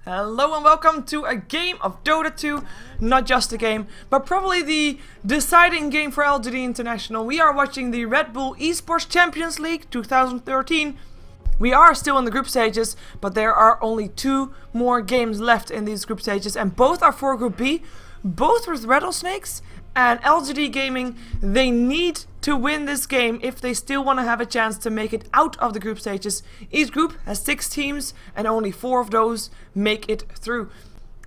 Hello and welcome to a game of Dota 2, not just a game, but probably the deciding game for LGD International. We are watching the RedBull Esports Champions League 2013. We are still in the group stages, but there are only 2 more games left in these group stages, and both are for Group B, both with Rattlesnakes and LGD Gaming. They need to win this game if they still want to have a chance to make it out of the group stages. Each group has 6 teams and only 4 of those make it through.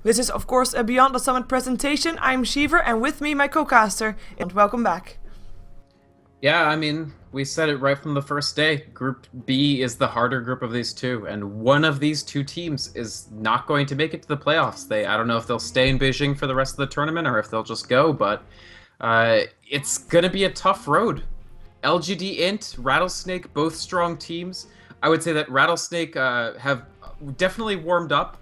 This is of course a Beyond the Summit presentation. I'm Shiver and with me my co-caster, and welcome back. Yeah, I mean, we said it right from the first day. Group B is the harder group of these 2, and one of these 2 teams is not going to make it to the playoffs. I don't know if they'll stay in Beijing for the rest of the tournament or if they'll just go, but it's going to be a tough road. LGD.int, Rattlesnake, both strong teams. I would say that Rattlesnake have definitely warmed up,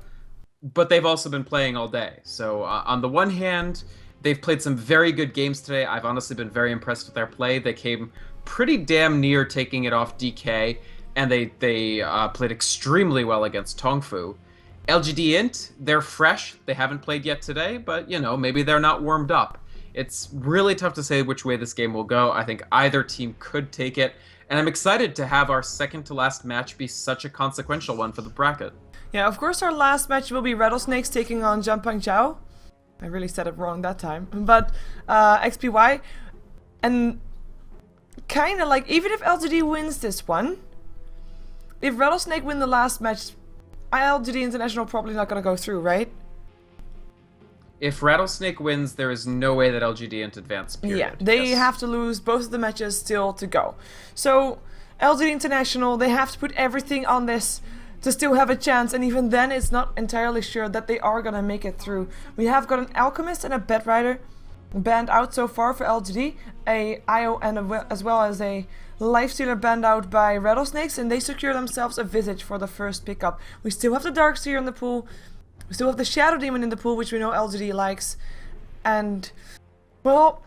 but they've also been playing all day. So on the one hand, they've played some very good games today. I've honestly been very impressed with their play. They came pretty damn near taking it off DK, and they played extremely well against Tongfu. LGD.int, they're fresh. They haven't played yet today, but, you know, maybe they're not warmed up. It's really tough to say which way this game will go. I think either team could take it, and I'm excited to have our second-to-last match be such a consequential one for the bracket. Yeah, of course our last match will be Rattlesnakes taking on Jiangpeng Zhao. I really said it wrong that time. But XPY, and kind of like, even if LGD wins this one, if Rattlesnake win the last match, LGD International probably not going to go through, right? If Rattlesnake wins, there is no way that LGD.int advance, period. Yeah, they have to lose both of the matches still to go. So, LGD International, they have to put everything on this to still have a chance, and even then it's not entirely sure that they are gonna make it through. We have got an Alchemist and a Bedrider banned out so far for LGD, a IO and as well as a Lifestealer banned out by Rattlesnakes, and they secure themselves a Visage for the first pickup. We still have the Darkseer in the pool, we still have the Shadow Demon in the pool, which we know LGD likes, and, well,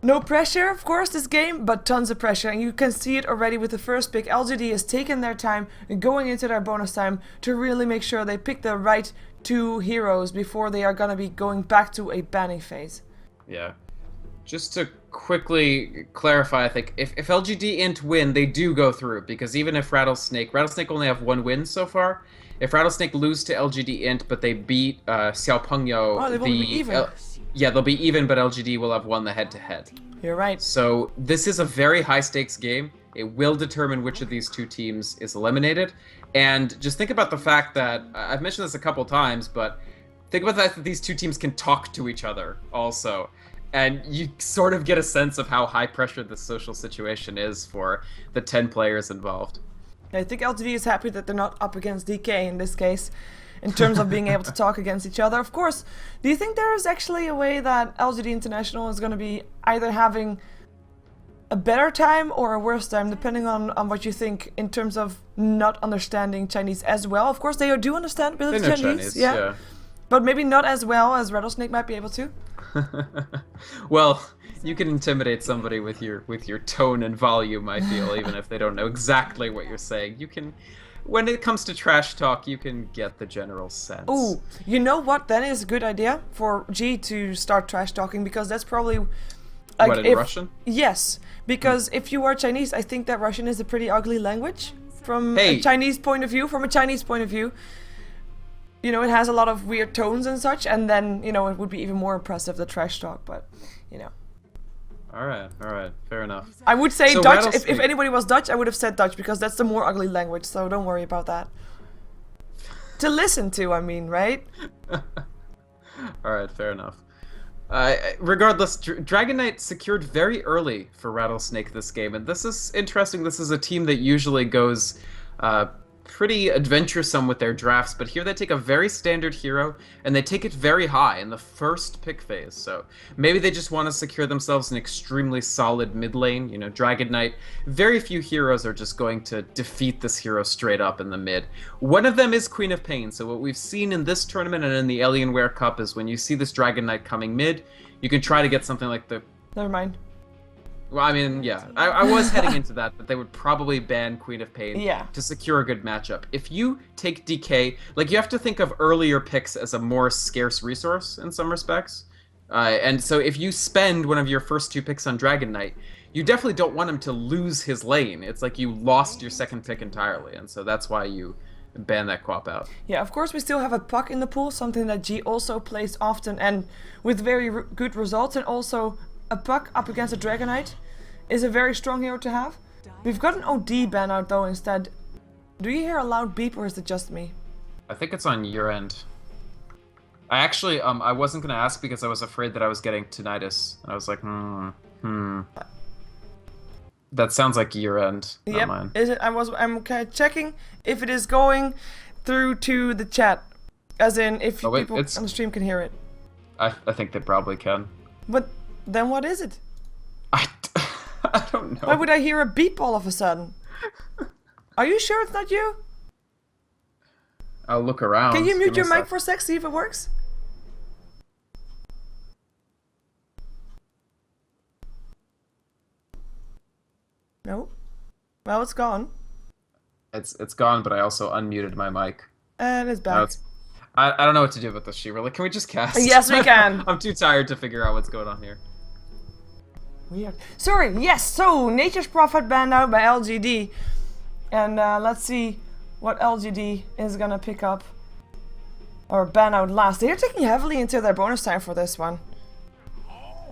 no pressure, of course, this game, but tons of pressure, and you can see it already with the first pick. LGD has taken their time going into their bonus time to really make sure they pick the right 2 heroes before they are going to be going back to a banning phase. Yeah. Just to quickly clarify, I think, if LGD.int win, they do go through, because even if Rattlesnake only have 1 win so far. If Rattlesnake lose to LGD.int, but they beat Xiaopengyo, they won't be even. Yeah, they'll be even, but LGD will have won the head-to-head. You're right. So this is a very high-stakes game. It will determine which of these 2 teams is eliminated. And just think about the fact that, I've mentioned this a couple times, but think about the fact that these 2 teams can talk to each other also. And you sort of get a sense of how high-pressure this social situation is for the 10 players involved. I think LGD is happy that they're not up against DK in this case, in terms of being able to talk against each other. Of course, do you think there is actually a way that LGD International is going to be either having a better time or a worse time, depending on what you think in terms of not understanding Chinese as well? Of course, they do understand a bit of Chinese, yeah. But maybe not as well as Rattlesnake might be able to. Well, you can intimidate somebody with your tone and volume, I feel, even if they don't know exactly what you're saying. You can, when it comes to trash talk, you can get the general sense. Ooh, you know what? That is a good idea for G to start trash talking, because that's probably like, what, in Russian? Yes, because if you are Chinese, I think that Russian is a pretty ugly language from a Chinese point of view. You know, it has a lot of weird tones and such, and then, you know, it would be even more impressive, the trash talk, but, you know. Alright, fair enough. I would say so Dutch. If anybody was Dutch, I would have said Dutch, because that's the more ugly language, so don't worry about that. To listen to, I mean, right? Alright, fair enough. Regardless, Dragon Knight secured very early for Rattlesnake this game, and this is interesting. This is a team that usually goes pretty adventuresome with their drafts, but here they take a very standard hero and they take it very high in the first pick phase. So maybe they just want to secure themselves an extremely solid mid lane. You know, Dragon Knight, very few heroes are just going to defeat this hero straight up in the mid. One of them is Queen of Pain. So what we've seen in this tournament and in the Alienware Cup is when you see this Dragon Knight coming mid, you can try to get something like the... Never mind. Well, I mean, yeah, I was heading into that they would probably ban Queen of Pain Yeah. to secure a good matchup. If you take DK, like, you have to think of earlier picks as a more scarce resource in some respects. And so if you spend one of your first 2 picks on Dragon Knight, you definitely don't want him to lose his lane. It's like you lost your second pick entirely, and so that's why you ban that Quap out. Yeah, of course we still have a Puck in the pool, something that G also plays often and with very good results, and also a Puck up against a Dragonite is a very strong hero to have. We've got an OD ban out though instead. Do you hear a loud beep or is it just me? I think it's on your end. I actually, I wasn't gonna ask because I was afraid that I was getting tinnitus, and I was like, That sounds like your end, not mine. Is it? I'm kind of checking if it is going through to the chat, as in if people on the stream can hear it. I think they probably can. But then what is it? I don't know. Why would I hear a beep all of a sudden? Are you sure it's not you? I'll look around. Can you mute your mic for a sec, see if it works? No. Well, it's gone. It's gone, but I also unmuted my mic. And it's back. I don't know what to do with this, She. Like, can we just cast? Yes, we can. I'm too tired to figure out what's going on here. Weird. Sorry, yes, so Nature's Prophet banned out by LGD. And let's see what LGD is gonna pick up. Or ban out last. They're taking heavily into their bonus time for this one.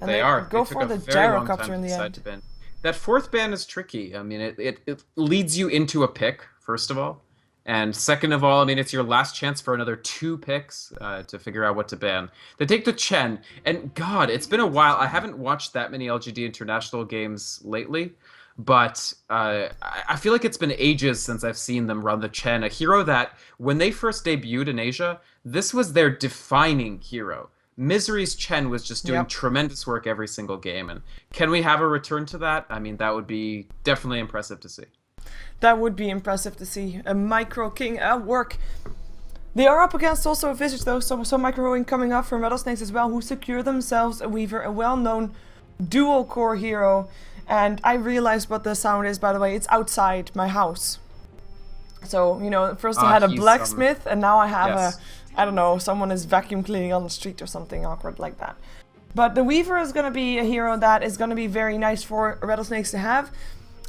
And they are. Go for the Gyrocopter in the end. That 4th ban is tricky. I mean, it leads you into a pick, first of all. And second of all, I mean, it's your last chance for another 2 picks to figure out what to ban. They take the Chen, and God, it's been a while. I haven't watched that many LGD International games lately, but I feel like it's been ages since I've seen them run the Chen, a hero that, when they first debuted in Asia, this was their defining hero. Misery's Chen was just doing tremendous work every single game, and can we have a return to that? I mean, that would be definitely impressive to see. That would be impressive to see. A Micro King at work. They are up against also a Visage though, so some Micro King coming up from Rattlesnakes as well, who secure themselves a Weaver, a well-known dual core hero. And I realized what the sound is, by the way. It's outside my house. So, you know, first I had a blacksmith, and now I have I don't know, someone is vacuum cleaning on the street or something awkward like that. But the Weaver is going to be a hero that is going to be very nice for Rattlesnakes to have.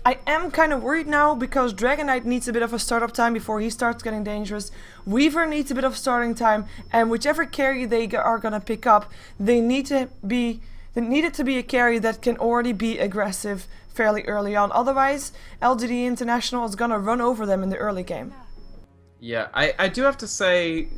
I am kind of worried now because Dragonite needs a bit of a startup time before he starts getting dangerous. Weaver needs a bit of starting time, and whichever carry they are going to pick up, they need it to be a carry that can already be aggressive fairly early on. Otherwise, LGD International is going to run over them in the early game. Yeah, I do have to say,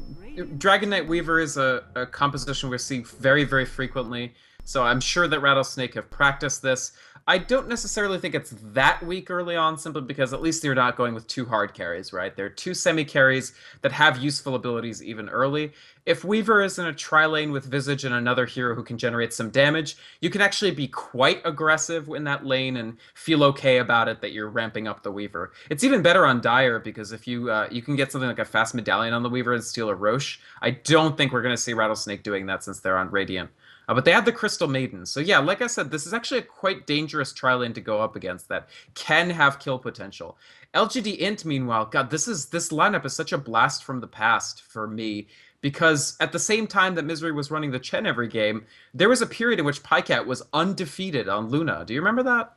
Dragon Knight Weaver is a composition we see very, very frequently, so I'm sure that Rattlesnake have practiced this. I don't necessarily think it's that weak early on, simply because at least they're not going with 2 hard carries, right? They're 2 semi-carries that have useful abilities even early. If Weaver is in a tri-lane with Visage and another hero who can generate some damage, you can actually be quite aggressive in that lane and feel okay about it that you're ramping up the Weaver. It's even better on Dire, because if you can get something like a fast medallion on the Weaver and steal a Roche. I don't think we're going to see Rattlesnake doing that since they're on Radiant. But they have the Crystal Maiden. So yeah, like I said, this is actually a quite dangerous tri-lane to go up against that can have kill potential. LGD.int, meanwhile, God, this lineup is such a blast from the past for me, because at the same time that Misery was running the Chen every game, there was a period in which Pycat was undefeated on Luna. Do you remember that?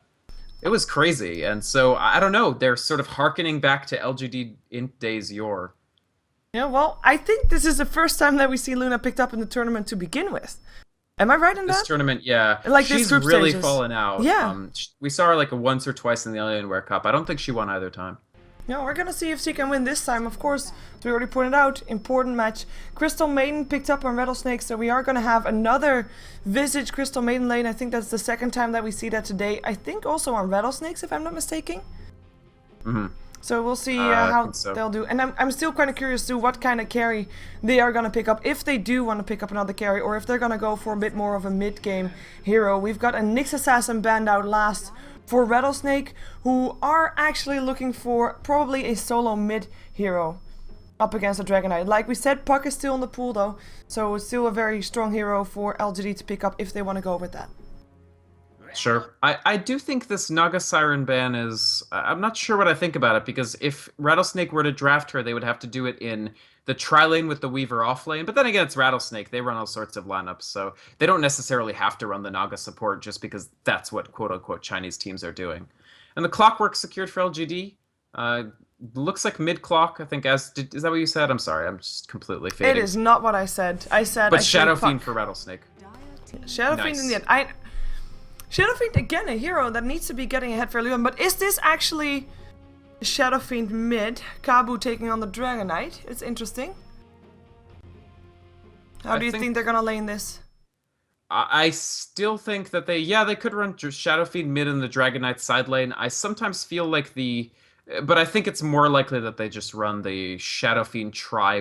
It was crazy. And so, I don't know, they're sort of hearkening back to LGD.int days yore. Yeah, well, I think this is the first time that we see Luna picked up in the tournament to begin with. Am I right in that? This tournament, yeah. Like she's really fallen out. Yeah. We saw her like once or twice in the Alienware Cup. I don't think she won either time. Yeah, we're gonna see if she can win this time. Of course, as we already pointed out, important match. Crystal Maiden picked up on Rattlesnake, so we are gonna have another Visage Crystal Maiden lane. I think that's the second time that we see that today. I think also on Rattlesnakes, if I'm not mistaken. Mm-hmm. So we'll see how they'll do. And I'm still kind of curious to what kind of carry they are going to pick up. If they do want to pick up another carry, or if they're going to go for a bit more of a mid-game hero. We've got a Nyx Assassin banned out last for Rattlesnake, who are actually looking for probably a solo mid hero up against a Dragonite. Like we said, Puck is still in the pool though, so it's still a very strong hero for LGD to pick up if they want to go with that. Sure. I do think this Naga Siren ban is. I'm not sure what I think about it because if Rattlesnake were to draft her, they would have to do it in the tri lane with the Weaver off lane. But then again, it's Rattlesnake. They run all sorts of lineups, so they don't necessarily have to run the Naga support just because that's what quote unquote Chinese teams are doing. And the Clockwork secured for LGD. Looks like mid clock. I think is that what you said? I'm sorry. I'm just completely fading. It is not what I said. I said. But Shadow Fiend for Rattlesnake. Shadow Fiend in the end. Shadow Fiend, again, a hero that needs to be getting ahead fairly on, but is this actually Shadow Fiend mid? Kabu taking on the Dragon Knight? It's interesting. How do you think they're gonna lane this? I still think that they could run Shadow Fiend mid in the Dragon Knight side lane. I sometimes feel like but I think it's more likely that they just run the Shadow Fiend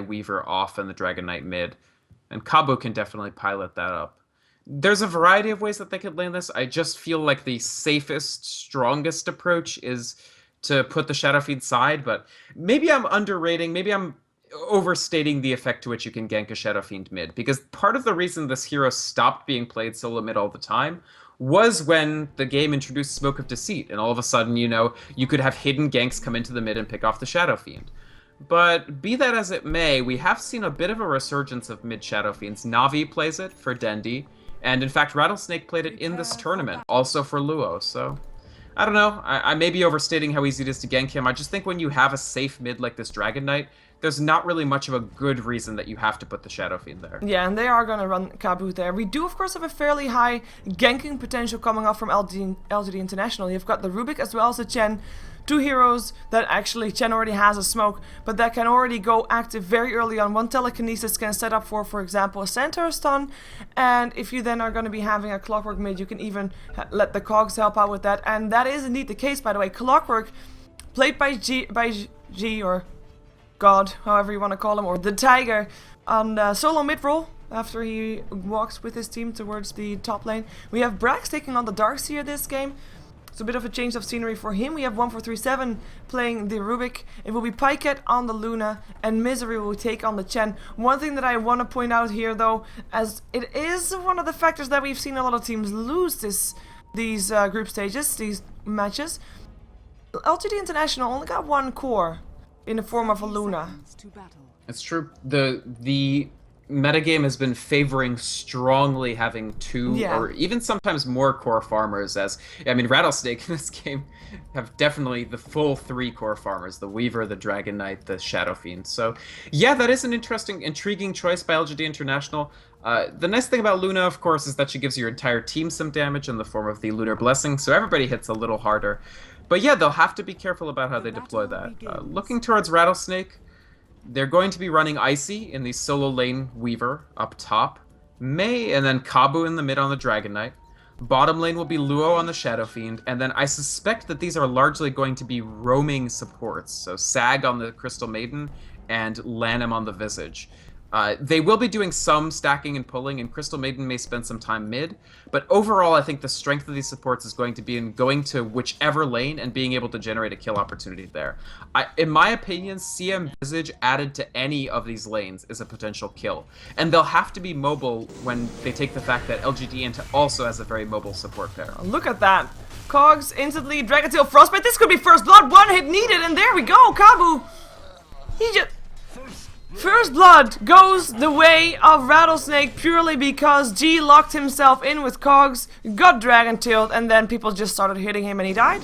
Weaver off and the Dragon Knight mid. And Kabu can definitely pilot that up. There's a variety of ways that they could lane this. I just feel like the safest, strongest approach is to put the Shadow Fiend side, but maybe I'm underrating, maybe I'm overstating the effect to which you can gank a Shadow Fiend mid, because part of the reason this hero stopped being played solo mid all the time was when the game introduced Smoke of Deceit, and all of a sudden, you could have hidden ganks come into the mid and pick off the Shadow Fiend. But be that as it may, we have seen a bit of a resurgence of mid Shadow Fiends. Navi plays it for Dendi. And in fact, Rattlesnake played it in this tournament, also for Luo, so I don't know. I may be overstating how easy it is to gank him. I just think when you have a safe mid like this Dragon Knight, there's not really much of a good reason that you have to put the Shadow Fiend there. Yeah, and they are going to run Kabu there. We do, of course, have a fairly high ganking potential coming off from LGD International. You've got the Rubik as well as the Chen. Two heroes that actually Chen already has a smoke, but that can already go active very early on. One telekinesis can set up for example, a Centaur stun, and if you then are going to be having a Clockwork mid, you can even let the Cogs help out with that, and that is indeed the case, by the way. Clockwork, played by G or God, however you want to call him, or the Tiger, on solo mid roll after he walks with his team towards the top lane. We have Brax taking on the Darkseer this game. It's a bit of a change of scenery for him. We have 1437 playing the Rubik. It will be Pyket on the Luna, and Misery will take on the Chen. One thing that I want to point out here, though, as it is one of the factors that we've seen a lot of teams lose these group stages, these matches. LGD International only got one core in the form of a Luna. It's true. The metagame has been favoring strongly having two or even sometimes more core farmers, Rattlesnake in this game have definitely the full 3 core farmers, the Weaver, the Dragon Knight, the Shadow Fiend. So yeah, that is an intriguing choice by LGD International. The nice thing about Luna, of course, is that she gives your entire team some damage in the form of the Lunar Blessing, so everybody hits a little harder. But yeah, they'll have to be careful about how they deploy that. Looking towards Rattlesnake, they're going to be running Icy in the solo lane Weaver up top, Mei, and then Kabu in the mid on the Dragon Knight. Bottom lane will be Luo on the Shadow Fiend, and then I suspect that these are largely going to be roaming supports, so Sag on the Crystal Maiden and Lanham on the Visage. They will be doing some stacking and pulling, and Crystal Maiden may spend some time mid, but overall I think the strength of these supports is going to be in going to whichever lane and being able to generate a kill opportunity there. In my opinion, CM Visage added to any of these lanes is a potential kill, and they'll have to be mobile when they take the fact that LGD.int also has a very mobile support pair. Look at that. Cogs instantly, Dragontail Frostbite, this could be first blood, one hit needed, and there we go, Kabu! He just... First blood goes the way of Rattlesnake purely because G locked himself in with Cogs, got Dragon-tailed, and then people just started hitting him and he died.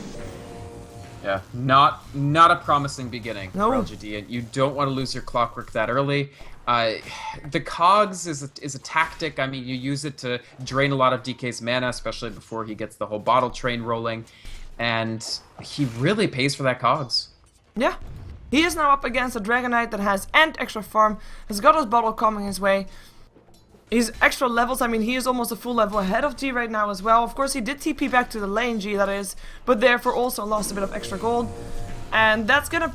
Yeah, not a promising beginning for LGD, and you don't want to lose your Clockwork that early. The Cogs is a tactic. I mean, you use it to drain a lot of DK's mana, especially before he gets the whole bottle train rolling, and he really pays for that Cogs. Yeah. He is now up against a Dragon Knight that has extra farm, has got his bottle coming his way. He's extra levels, he is almost a full level ahead of G right now as well. Of course, he did TP back to the lane, G that is, but therefore also lost a bit of extra gold. And that's gonna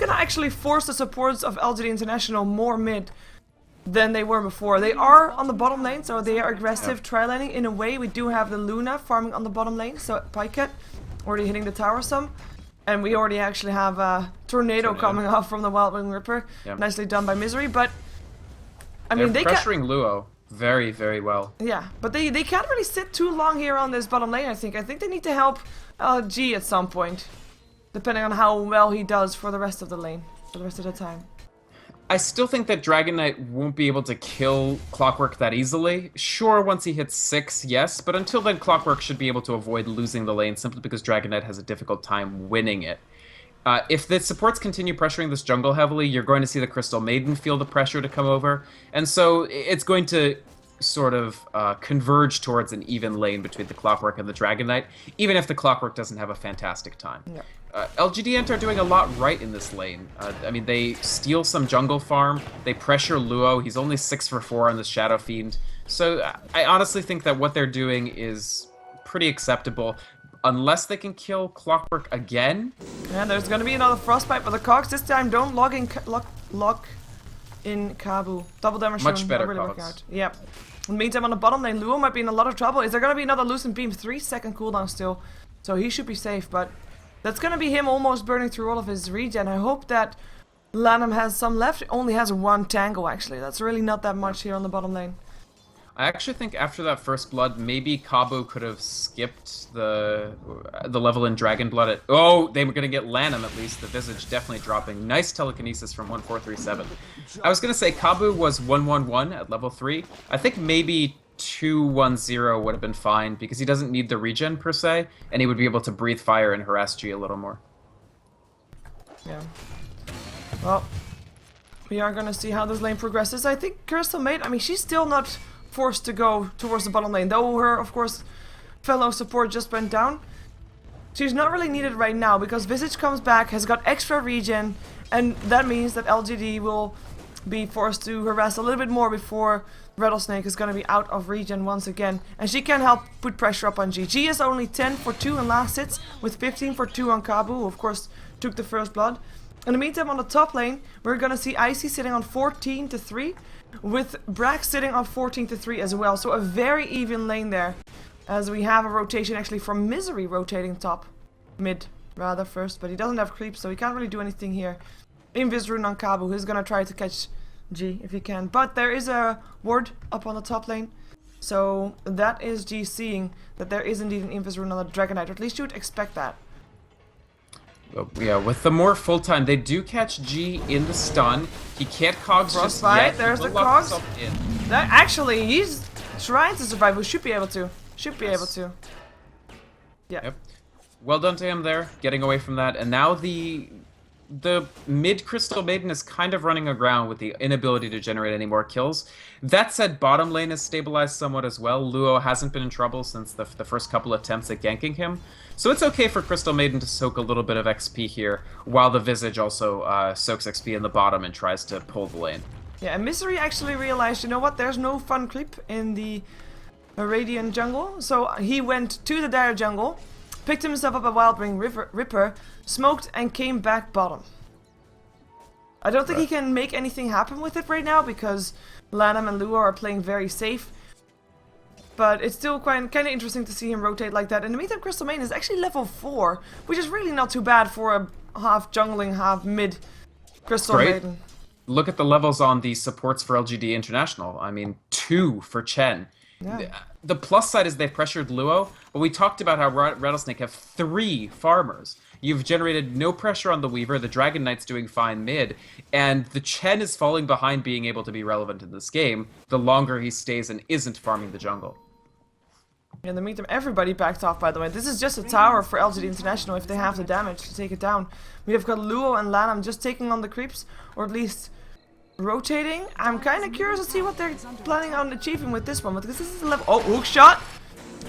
actually force the supports of LGD International more mid than they were before. They are on the bottom lane, so they are aggressive tri-laning. In a way, we do have the Luna farming on the bottom lane, so Pyket already hitting the tower some. And we already actually have a tornado coming off from the Wild Wing Ripper. Yep. Nicely done by Misery, but... they're pressuring Luo. Very, very well. Yeah, but they can't really sit too long here on this bottom lane, I think. I think they need to help G at some point. Depending on how well he does for the rest of the lane. For the rest of the time. I still think that Dragon Knight won't be able to kill Clockwork that easily. Sure, once he hits 6, yes, but until then Clockwork should be able to avoid losing the lane simply because Dragon Knight has a difficult time winning it. If the supports continue pressuring this jungle heavily, you're going to see the Crystal Maiden feel the pressure to come over, and so it's going to sort of converge towards an even lane between the Clockwork and the Dragon Knight, even if the Clockwork doesn't have a fantastic time. Yeah. LGD.int are doing a lot right in this lane. I mean, they steal some jungle farm, they pressure Luo, he's only 6 for 4 on the Shadow Fiend, so I honestly think that what they're doing is pretty acceptable. Unless they can kill Clockwork again. And there's gonna be another Frostbite, but the cogs this time don't lock in Kabu. Double damage Much better really working cogs. out. Yep. In the meantime, on the bottom lane, Luo might be in a lot of trouble. Is there gonna be another Lucent Beam? 3-second cooldown still. So he should be safe, but that's gonna be him almost burning through all of his regen. I hope that Lanham has some left. It only has 1 Tango, actually. That's really not that much here on the bottom lane. I actually think after that first blood, maybe Kabu could have skipped the level in Dragon Blood. Oh, they were going to get Lanham at least. The Visage definitely dropping. Nice telekinesis from 1437. I was going to say Kabu was 111 at level 3. I think maybe 210 would have been fine because he doesn't need the regen per se, and he would be able to breathe fire and harass G a little more. Yeah. Well, we are going to see how this lane progresses. I think Crystal Maid, I mean, she's still not forced to go towards the bottom lane, though her, of course, fellow support just went down. She's not really needed right now because Visage comes back, has got extra regen, and that means that LGD will be forced to harass a little bit more before Rattlesnake is going to be out of regen once again, and she can help put pressure up on G. G is only 10 for 2 in last hits, with 15 for 2 on Kabu, who of course took the first blood. In the meantime, on the top lane, we're going to see Icy sitting on 14 to 3, with Brack sitting on 14 to 3 as well. So a very even lane there, as we have a rotation actually from Misery rotating top, mid rather first, but he doesn't have creep, so he can't really do anything here. Invis rune on Kabu, who's going to try to catch G if he can, but there is a ward up on the top lane, so that is G seeing that there is indeed an Invis rune on the Dragon Knight, or at least you would expect that. Yeah, with the more full time, they do catch G in the stun. He can't cogs just yet. There's the cogs. That actually, he's trying to survive. We should be able to. Yeah. Yep. Well done to him there, getting away from that. And now the mid Crystal Maiden is kind of running aground with the inability to generate any more kills. That said, bottom lane has stabilized somewhat as well. Luo hasn't been in trouble since the first couple attempts at ganking him. So it's okay for Crystal Maiden to soak a little bit of XP here, while the Visage also soaks XP in the bottom and tries to pull the lane. Yeah, and Misery actually realized, you know what, there's no fun creep in the Radiant jungle. So he went to the Dire jungle, picked himself up a Wildwing Ripper, smoked, and came back bottom. I don't think he can make anything happen with it right now, because Lanham and Luo are playing very safe. But it's still kind of interesting to see him rotate like that. In the meantime, Crystal Maiden is actually level 4, which is really not too bad for a half jungling, half mid Crystal Maiden. Look at the levels on the supports for LGD International. I mean, 2 for Chen. Yeah. The plus side is they've pressured Luo, but we talked about how Rattlesnake have 3 farmers. You've generated no pressure on the Weaver, the Dragon Knight's doing fine mid, and the Chen is falling behind being able to be relevant in this game the longer he stays and isn't farming the jungle. In the meantime, everybody backed off, by the way. This is just a tower for LGD International if they have the damage to take it down. We have got Luo and Lanham just taking on the creeps, or at least rotating. I'm kind of curious to see what they're planning on achieving with this one, because this is a level... Oh, hook shot!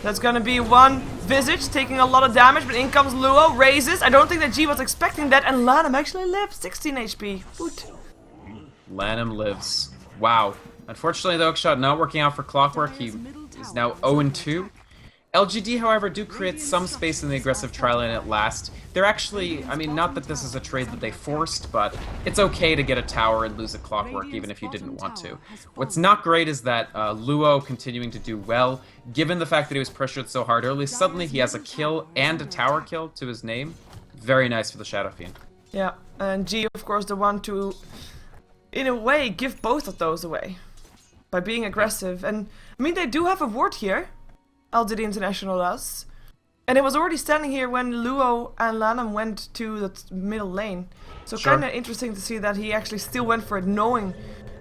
That's gonna be one Visage taking a lot of damage, but in comes Luo, raises. I don't think that G was expecting that, and Lanham actually lives, 16 HP. Hoot. Lanham lives. Wow. Unfortunately, the hook shot not working out for Clockwork. He is now 0-2. LGD, however, do create some space in the aggressive tri-lane at last. They're actually, I mean, not that this is a trade that they forced, but it's okay to get a tower and lose a Clockwork even if you didn't want to. What's not great is that Luo continuing to do well, given the fact that he was pressured so hard early, suddenly he has a kill and a tower kill to his name. Very nice for the Shadow Fiend. Yeah, and G, of course, the one to, in a way, give both of those away. by being aggressive. And I mean, they do have a ward here, LGD International does. And it was already standing here when Luo and Lanham went to the middle lane. So Sure. kind of interesting to see that he actually still went for it, knowing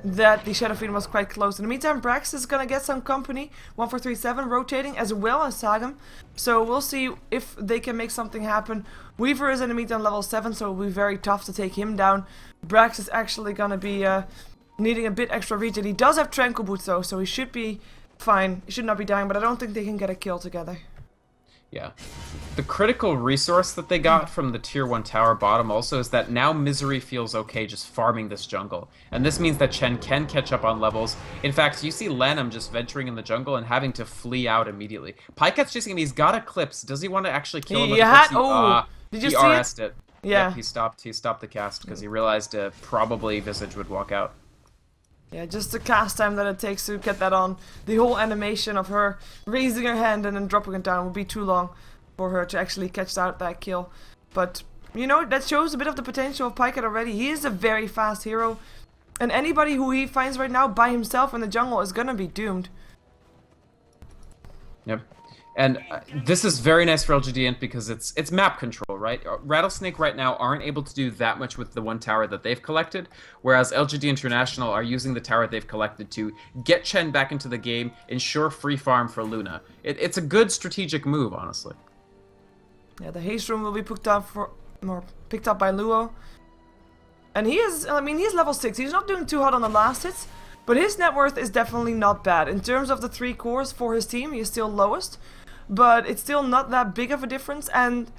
that the Shadow Fiend was quite close. In the meantime, Brax is gonna get some company. 1437 rotating as well as Sagam. So we'll see if they can make something happen. Weaver is in the meantime level 7, so it'll be very tough to take him down. Brax is actually gonna be needing a bit extra regen. He does have Tranquil Boots though, so he should be fine. He should not be dying, but I don't think they can get a kill together. Yeah. The critical resource that they got from the tier 1 tower bottom also is that now Misery feels okay just farming this jungle. And this means that Chen can catch up on levels. In fact, you see Lanham just venturing in the jungle and having to flee out immediately. Pycat's chasing him. He's got Eclipse. Does he want to actually kill him with Eclipse? Did you he see RS'd it? it. Yeah. Yep, he stopped the cast because he realized probably Visage would walk out. Yeah, just the cast time that it takes to get that on. The whole animation of her raising her hand and then dropping it down would be too long for her to actually catch out that kill. But, you know, that shows a bit of the potential of Pycat already. He is a very fast hero. And anybody who he finds right now by himself in the jungle is gonna be doomed. Yep. And this is very nice for LGD.int because it's map control, right? Rattlesnake right now aren't able to do that much with the one tower that they've collected, whereas LGD International are using the tower they've collected to get Chen back into the game, ensure free farm for Luna. It's a good strategic move, honestly. Yeah, the haste room will be picked up by Luo. And he is, I mean, he's level 6. He's not doing too hot on the last hits, but his net worth is definitely not bad. In terms of the 3 cores for his team, he is still lowest. But it's still not that big of a difference, and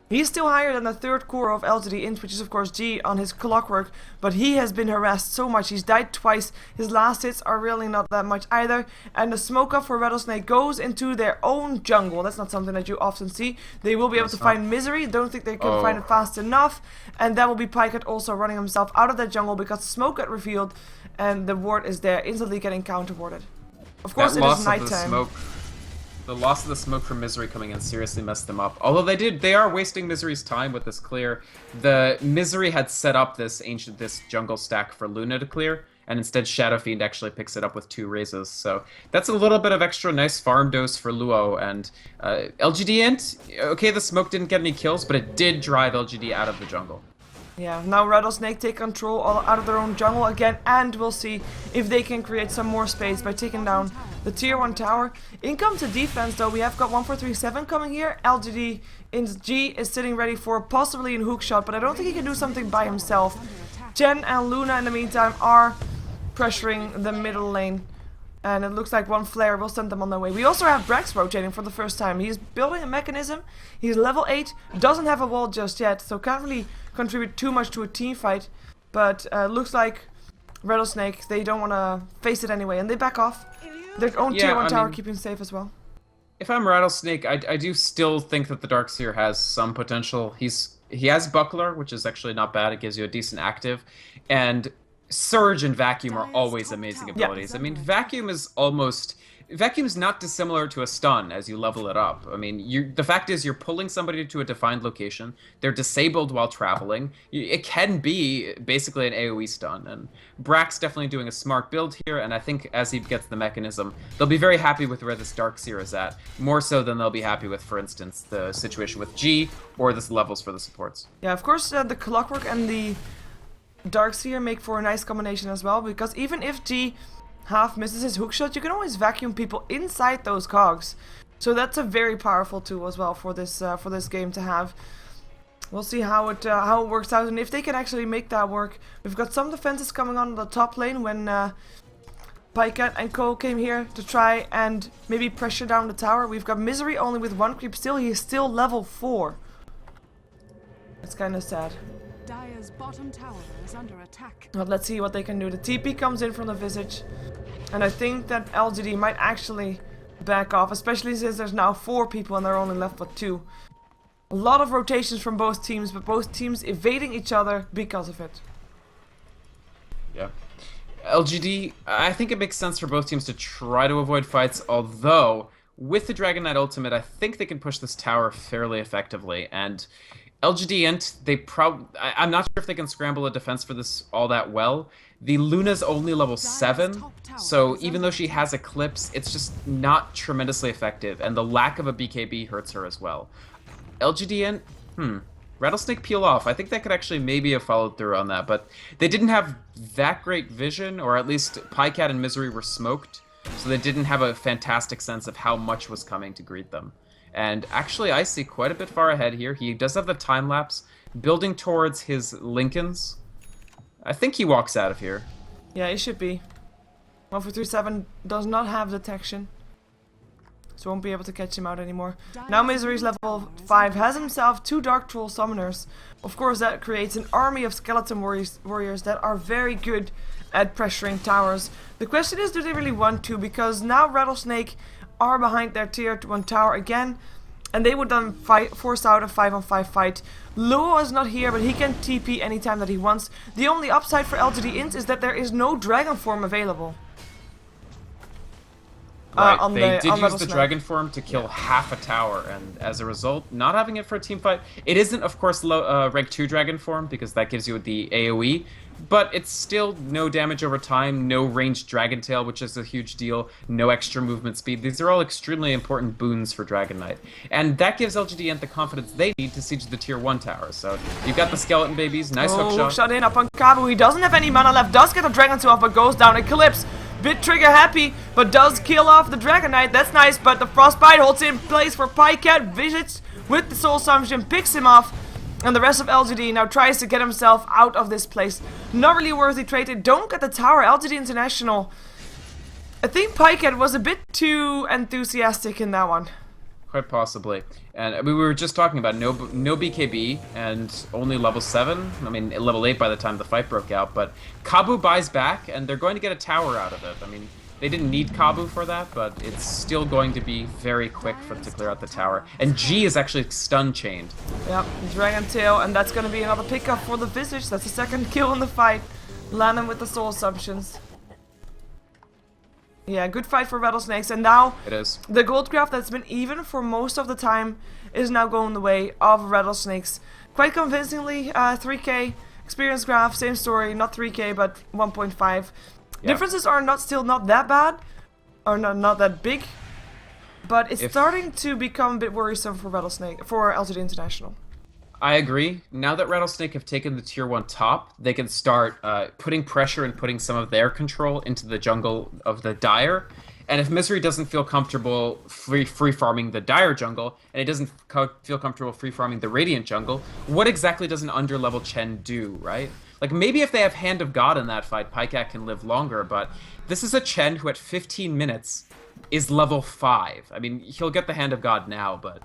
he's still higher than the 3rd core of LGD.int, which is of course G on his clockwork, but he has been harassed so much. He's died twice. His last hits are really not that much either, and the smoke up for Rattlesnake goes into their own jungle. That's not something that you often see. They will be able to find Misery. Don't think they can find it fast enough, and that will be Pycat also running himself out of that jungle because the smoke got revealed, and the ward is there, instantly getting counter-warded. Of course, it is nighttime. The loss of the smoke from Misery coming in seriously messed them up. Although they are wasting Misery's time with this clear. The Misery had set up this jungle stack for Luna to clear, and instead Shadow Fiend actually picks it up with 2 raises. So that's a little bit of extra nice farm dose for Luo. And LGD.int, okay, the smoke didn't get any kills, but it did drive LGD out of the jungle. Yeah, now Rattlesnake take control out of their own jungle again, and we'll see if they can create some more space by taking down the tier 1 tower. In comes the defense though, we have got 1437 coming here. LGD in G is sitting ready for possibly in hook shot, but I don't think he can do something by himself. Jen and Luna in the meantime are pressuring the middle lane. And it looks like one flare will send them on their way. We also have Brax rotating for the first time. He's building a mechanism. He's level 8, doesn't have a wall just yet, so can't really contribute too much to a team fight. But looks like Rattlesnake, they don't want to face it anyway, and they back off. Their own tier 1 tower keeping safe as well. If I'm Rattlesnake, I do still think that the Darkseer has some potential. He has Buckler, which is actually not bad. It gives you a decent active. And Surge and Vacuum are always amazing abilities. Yeah. I mean, Vacuum's not dissimilar to a stun as you level it up. I mean, the fact is you're pulling somebody to a defined location. They're disabled while traveling. It can be basically an AoE stun. And Brack's definitely doing a smart build here, and I think as he gets the mechanism, they'll be very happy with where this Darkseer is at. More so than they'll be happy with, for instance, the situation with G or the levels for the supports. Yeah, of course, the Clockwork and the Darkseer make for a nice combination as well, because even if G half misses his hookshot, you can always vacuum people inside those cogs. So that's a very powerful tool as well for this game to have. We'll see how it works out, and if they can actually make that work. We've got some defenses coming on the top lane when Pycat and Co came here to try and maybe pressure down the tower. We've got Misery only with 1 creep still. He is still level 4. It's kind of sad. Dire's bottom tower is under attack. But let's see what they can do. The TP comes in from the Visage, and I think that LGD might actually back off, especially since there's now 4 people and they're only left with 2. A lot of rotations from both teams, but both teams evading each other because of it. Yeah. LGD, I think it makes sense for both teams to try to avoid fights, although with the Dragon Knight ultimate, I think they can push this tower fairly effectively, and LGD.int, I'm not sure if they can scramble a defense for this all that well. The Luna's only level 7, so even though she has Eclipse, it's just not tremendously effective, and the lack of a BKB hurts her as well. LGD.int, Rattlesnake peel off. I think they could actually maybe have followed through on that, but they didn't have that great vision, or at least Pycat and Misery were smoked, so they didn't have a fantastic sense of how much was coming to greet them. And actually, I see quite a bit far ahead here. He does have the time lapse, building towards his Lincolns. I think he walks out of here. Yeah, he should be. 1437 does not have detection, so won't be able to catch him out anymore. Now Misery's level 5, has himself 2 Dark Troll Summoners. Of course, that creates an army of skeleton warriors that are very good at pressuring towers. The question is, do they really want to? Because now Rattlesnake are behind their tier 1 tower again, and they would then force out a 5-on-5 fight. Luo is not here, but he can TP anytime that he wants. The only upside for LGD.int is that there is no dragon form available. Right, they did use the dragon form to kill half a tower, and as a result, not having it for a team fight. It isn't, of course, rank 2 dragon form, because that gives you the AoE, but it's still no damage over time, no ranged dragon tail, which is a huge deal, no extra movement speed. These are all extremely important boons for Dragon Knight, and that gives LGD.int the confidence they need to siege the tier 1 tower. So you've got the skeleton babies, nice hook shot. Shot in up on Kabu. He doesn't have any mana left, does get a dragon tail off, but goes down. Eclipse, bit trigger happy, but does kill off the Dragon Knight. That's nice, but the Frostbite holds in place for Pycat. Visits with the Soul Assumption, picks him off, and the rest of LGD now tries to get himself out of this place. Not really worthy trade. They don't get the tower. LGD International, I think Pycat was a bit too enthusiastic in that one. Quite possibly. And we were just talking about no BKB and only level 7. I mean, level 8 by the time the fight broke out. But Kabu buys back, and they're going to get a tower out of it. I mean, they didn't need Kabu for that, but it's still going to be very quick for them to clear out the tower. And G is actually stun chained. Yep, Dragon Tail, and that's going to be another pickup for the Visage. That's the second kill in the fight. Landing with the Soul Assumptions. Yeah, good fight for Rattlesnakes, and now it is. The gold graph that's been even for most of the time is now going the way of Rattlesnakes. Quite convincingly, 3k experience graph, same story, not 3k but 1.5. Yep. Differences are still not that bad, or not that big, but it's starting to become a bit worrisome for Rattlesnake, for LGD International. I agree. Now that Rattlesnake have taken the tier 1 top, they can start putting pressure and putting some of their control into the jungle of the Dire. And if Misery doesn't feel comfortable free farming the Dire jungle, and it doesn't feel comfortable free farming the Radiant jungle, what exactly does an underlevel Chen do, right? Like, maybe if they have Hand of God in that fight, Pycat can live longer, but this is a Chen who at 15 minutes is level 5. I mean, he'll get the Hand of God now, but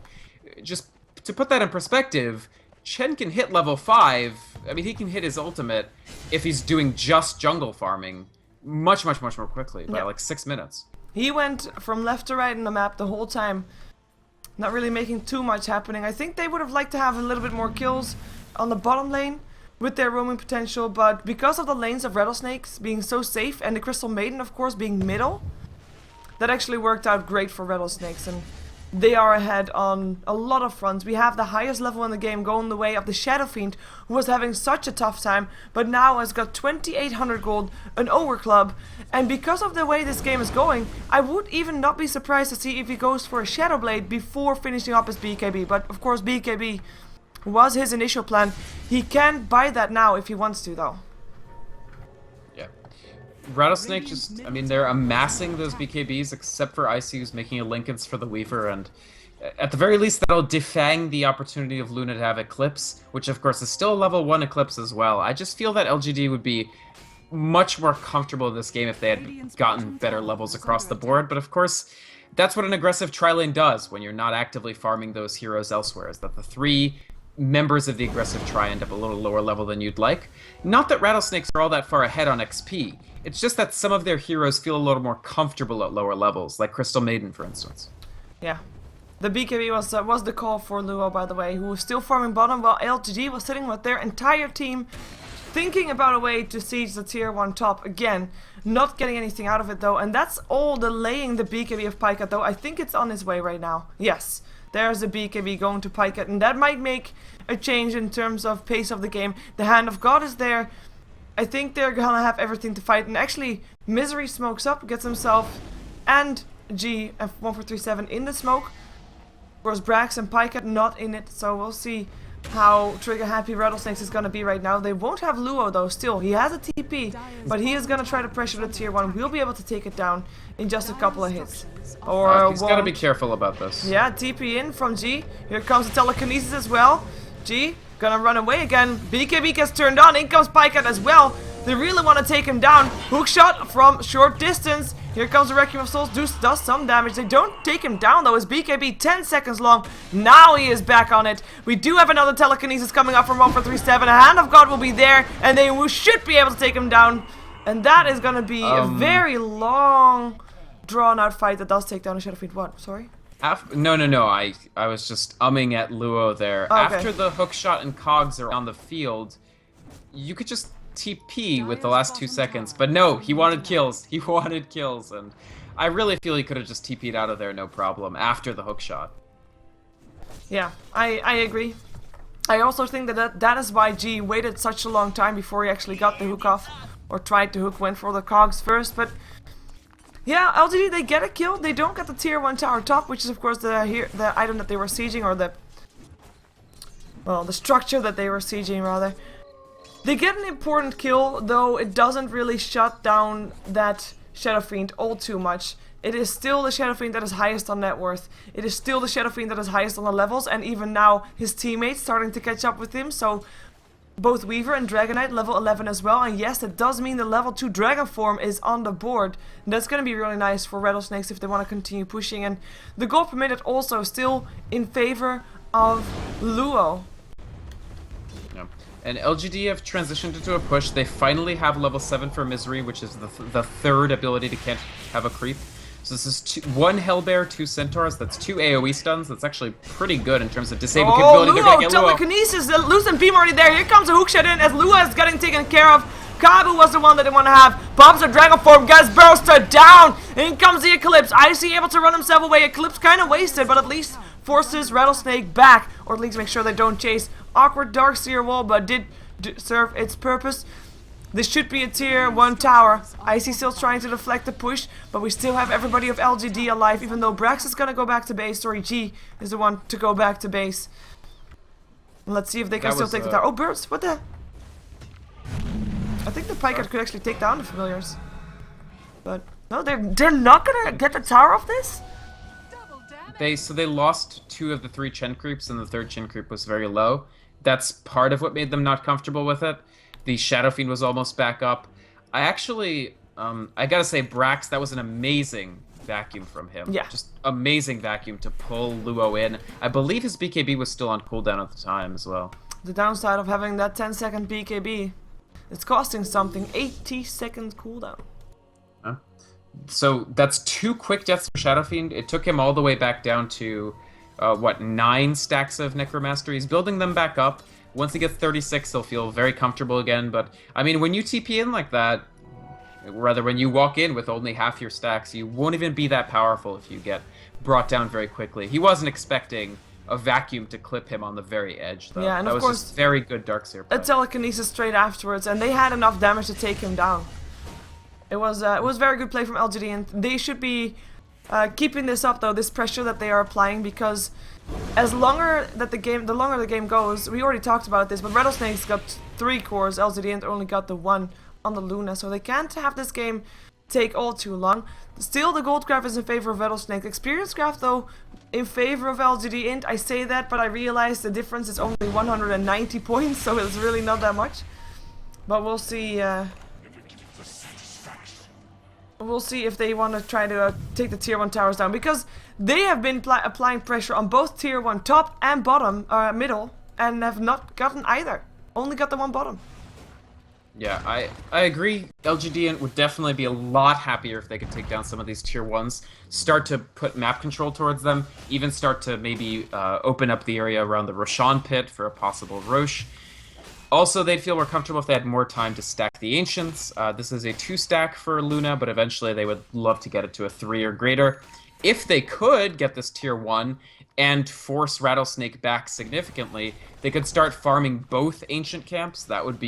just to put that in perspective, Chen can hit level 5, I mean, he can hit his ultimate if he's doing just jungle farming much more quickly, by like 6 minutes. He went from left to right in the map the whole time, not really making too much happening. I think they would have liked to have a little bit more kills on the bottom lane with their roaming potential, but because of the lanes of Rattlesnakes being so safe, and the Crystal Maiden, of course, being middle, that actually worked out great for Rattlesnakes, and they are ahead on a lot of fronts. We have the highest level in the game going the way of the Shadow Fiend, who was having such a tough time, but now has got 2800 gold, an Ogre Club, and because of the way this game is going, I would even not be surprised to see if he goes for a Shadow Blade before finishing up his BKB, but of course BKB was his initial plan. He can buy that now if he wants to, though. Rattlesnake just, I mean, they're amassing those BKBs, except for Icy, who's making a Lincolns for the Weaver, and at the very least, that'll defang the opportunity of Luna to have Eclipse, which of course is still a level 1 Eclipse as well. I just feel that LGD would be much more comfortable in this game if they had gotten better levels across the board, but of course, that's what an aggressive tri-lane does when you're not actively farming those heroes elsewhere, is that the 3 members of the aggressive tri end up a little lower level than you'd like. Not that Rattlesnakes are all that far ahead on XP, it's just that some of their heroes feel a little more comfortable at lower levels, like Crystal Maiden, for instance. Yeah. The BKB was the call for Luo, by the way, who was still farming bottom, while LGD was sitting with their entire team, thinking about a way to siege the tier 1 top again. Not getting anything out of it, though, and that's all delaying the BKB of Pycat, though. I think it's on its way right now. Yes. There's a BKB going to Pike it, and that might make a change in terms of pace of the game. The Hand of God is there. I think they're gonna have everything to fight, and actually Misery smokes up, gets himself and G F1437 in the smoke. Of course, Brax and Pike not in it, so we'll see how trigger happy Rattlesnakes is gonna be right now. They won't have Luo though, still. He has a TP, but he is gonna try to pressure the tier 1. We'll be able to take it down in just a couple of hits. Or he's gotta be careful about this. Yeah, TP in from G. Here comes the telekinesis as well. G gonna run away again. BKB gets turned on. In comes Pikehead as well. They really want to take him down. Hook shot from short distance. Here comes the Requiem of Souls. Does some damage. They don't take him down though. His BKB 10 seconds long. Now he is back on it. We do have another telekinesis coming up from 1437. A Hand of God will be there, and they should be able to take him down. And that is gonna be a very long, drawn-out fight that does take down a Shadow Fiend. What? Sorry. No. I was just umming at Luo there. Okay. After the hook shot and cogs are on the field, you could just TP with the last 2 seconds. But no, he wanted kills. He wanted kills, and I really feel he could have just TP'd out of there no problem after the hook shot. Yeah, I agree. I also think that is why G waited such a long time before he actually got the hook off, or tried to hook, went for the cogs first, but yeah, LGD, they get a kill. They don't get the tier 1 tower top, which is of course the item that they were sieging, or the structure that they were sieging rather. They get an important kill, though it doesn't really shut down that Shadow Fiend all too much. It is still the Shadow Fiend that is highest on net worth. It is still the Shadow Fiend that is highest on the levels, and even now his teammates starting to catch up with him, so both Weaver and Dragonite level 11 as well, and yes, that does mean the level 2 Dragon form is on the board. And that's going to be really nice for Rattlesnakes if they want to continue pushing, and the goal permitted also still in favor of Luo. And LGD have transitioned into a push. They finally have level 7 for Misery, which is the third ability to can't have a creep. So this is 1 Hellbear, 2 Centaurs. That's 2 AoE stuns. That's actually pretty good in terms of disable capability. They're gonna get telekinesis! The Lucent Beam already there. Here comes a hookshot in as Lua is getting taken care of. Kabu was the one that they want to have. Pops a Dragon Form, gets bursted down. In comes the Eclipse. Icy able to run himself away. Eclipse kind of wasted, but at least forces Rattlesnake back, or at least make sure they don't chase. Awkward Darkseer wall, but did serve its purpose. This should be a tier 1 tower. Icy still trying to deflect the push, but we still have everybody of LGD alive, even though Brax is gonna go back to base. Sorry, G is the one to go back to base. Let's see if they can still take the tower. Oh, birds! What the? I think the Pikehead could actually take down the familiars. But no, they're not gonna get the tower off this? So they lost 2 of the 3 Chen creeps, and the 3rd Chen creep was very low. That's part of what made them not comfortable with it. The Shadow Fiend was almost back up. I actually, I gotta say, Brax, that was an amazing vacuum from him. Yeah. Just amazing vacuum to pull Luo in. I believe his BKB was still on cooldown at the time as well. The downside of having that 10-second BKB, it's costing something. 80 seconds cooldown. So that's 2 quick deaths for Shadow Fiend. It took him all the way back down to, 9 stacks of Necromaster. He's building them back up. Once he gets 36, he'll feel very comfortable again. But, I mean, when you TP in like that, rather when you walk in with only half your stacks, you won't even be that powerful if you get brought down very quickly. He wasn't expecting a vacuum to clip him on the very edge, though. Yeah, and that of was course, just very good Darkseer play. A telekinesis straight afterwards, and they had enough damage to take him down. It was very good play from LGD, and they should be keeping this up though, this pressure that they are applying, because the longer the game goes, we already talked about this, but Rattlesnake's got 3 cores, LGD only got the 1 on the Luna, so they can't have this game take all too long. Still, the gold graph is in favor of Rattlesnake. Experience graph though, in favor of LGD.int. I say that, but I realize the difference is only 190 points, so it's really not that much. But we'll see. We'll see if they want to try to take the tier 1 towers down, because they have been applying pressure on both tier 1 top and bottom, middle, and have not gotten either. Only got the 1 bottom. Yeah, I agree. LGD would definitely be a lot happier if they could take down some of these tier 1s, start to put map control towards them, even start to maybe open up the area around the Roshan pit for a possible Rosh. Also, they'd feel more comfortable if they had more time to stack the Ancients. This is a 2 stack for Luna, but eventually they would love to get it to a 3 or greater. if they could get this tier 1 and force Rattlesnake back significantly, they could start farming both ancient camps. That would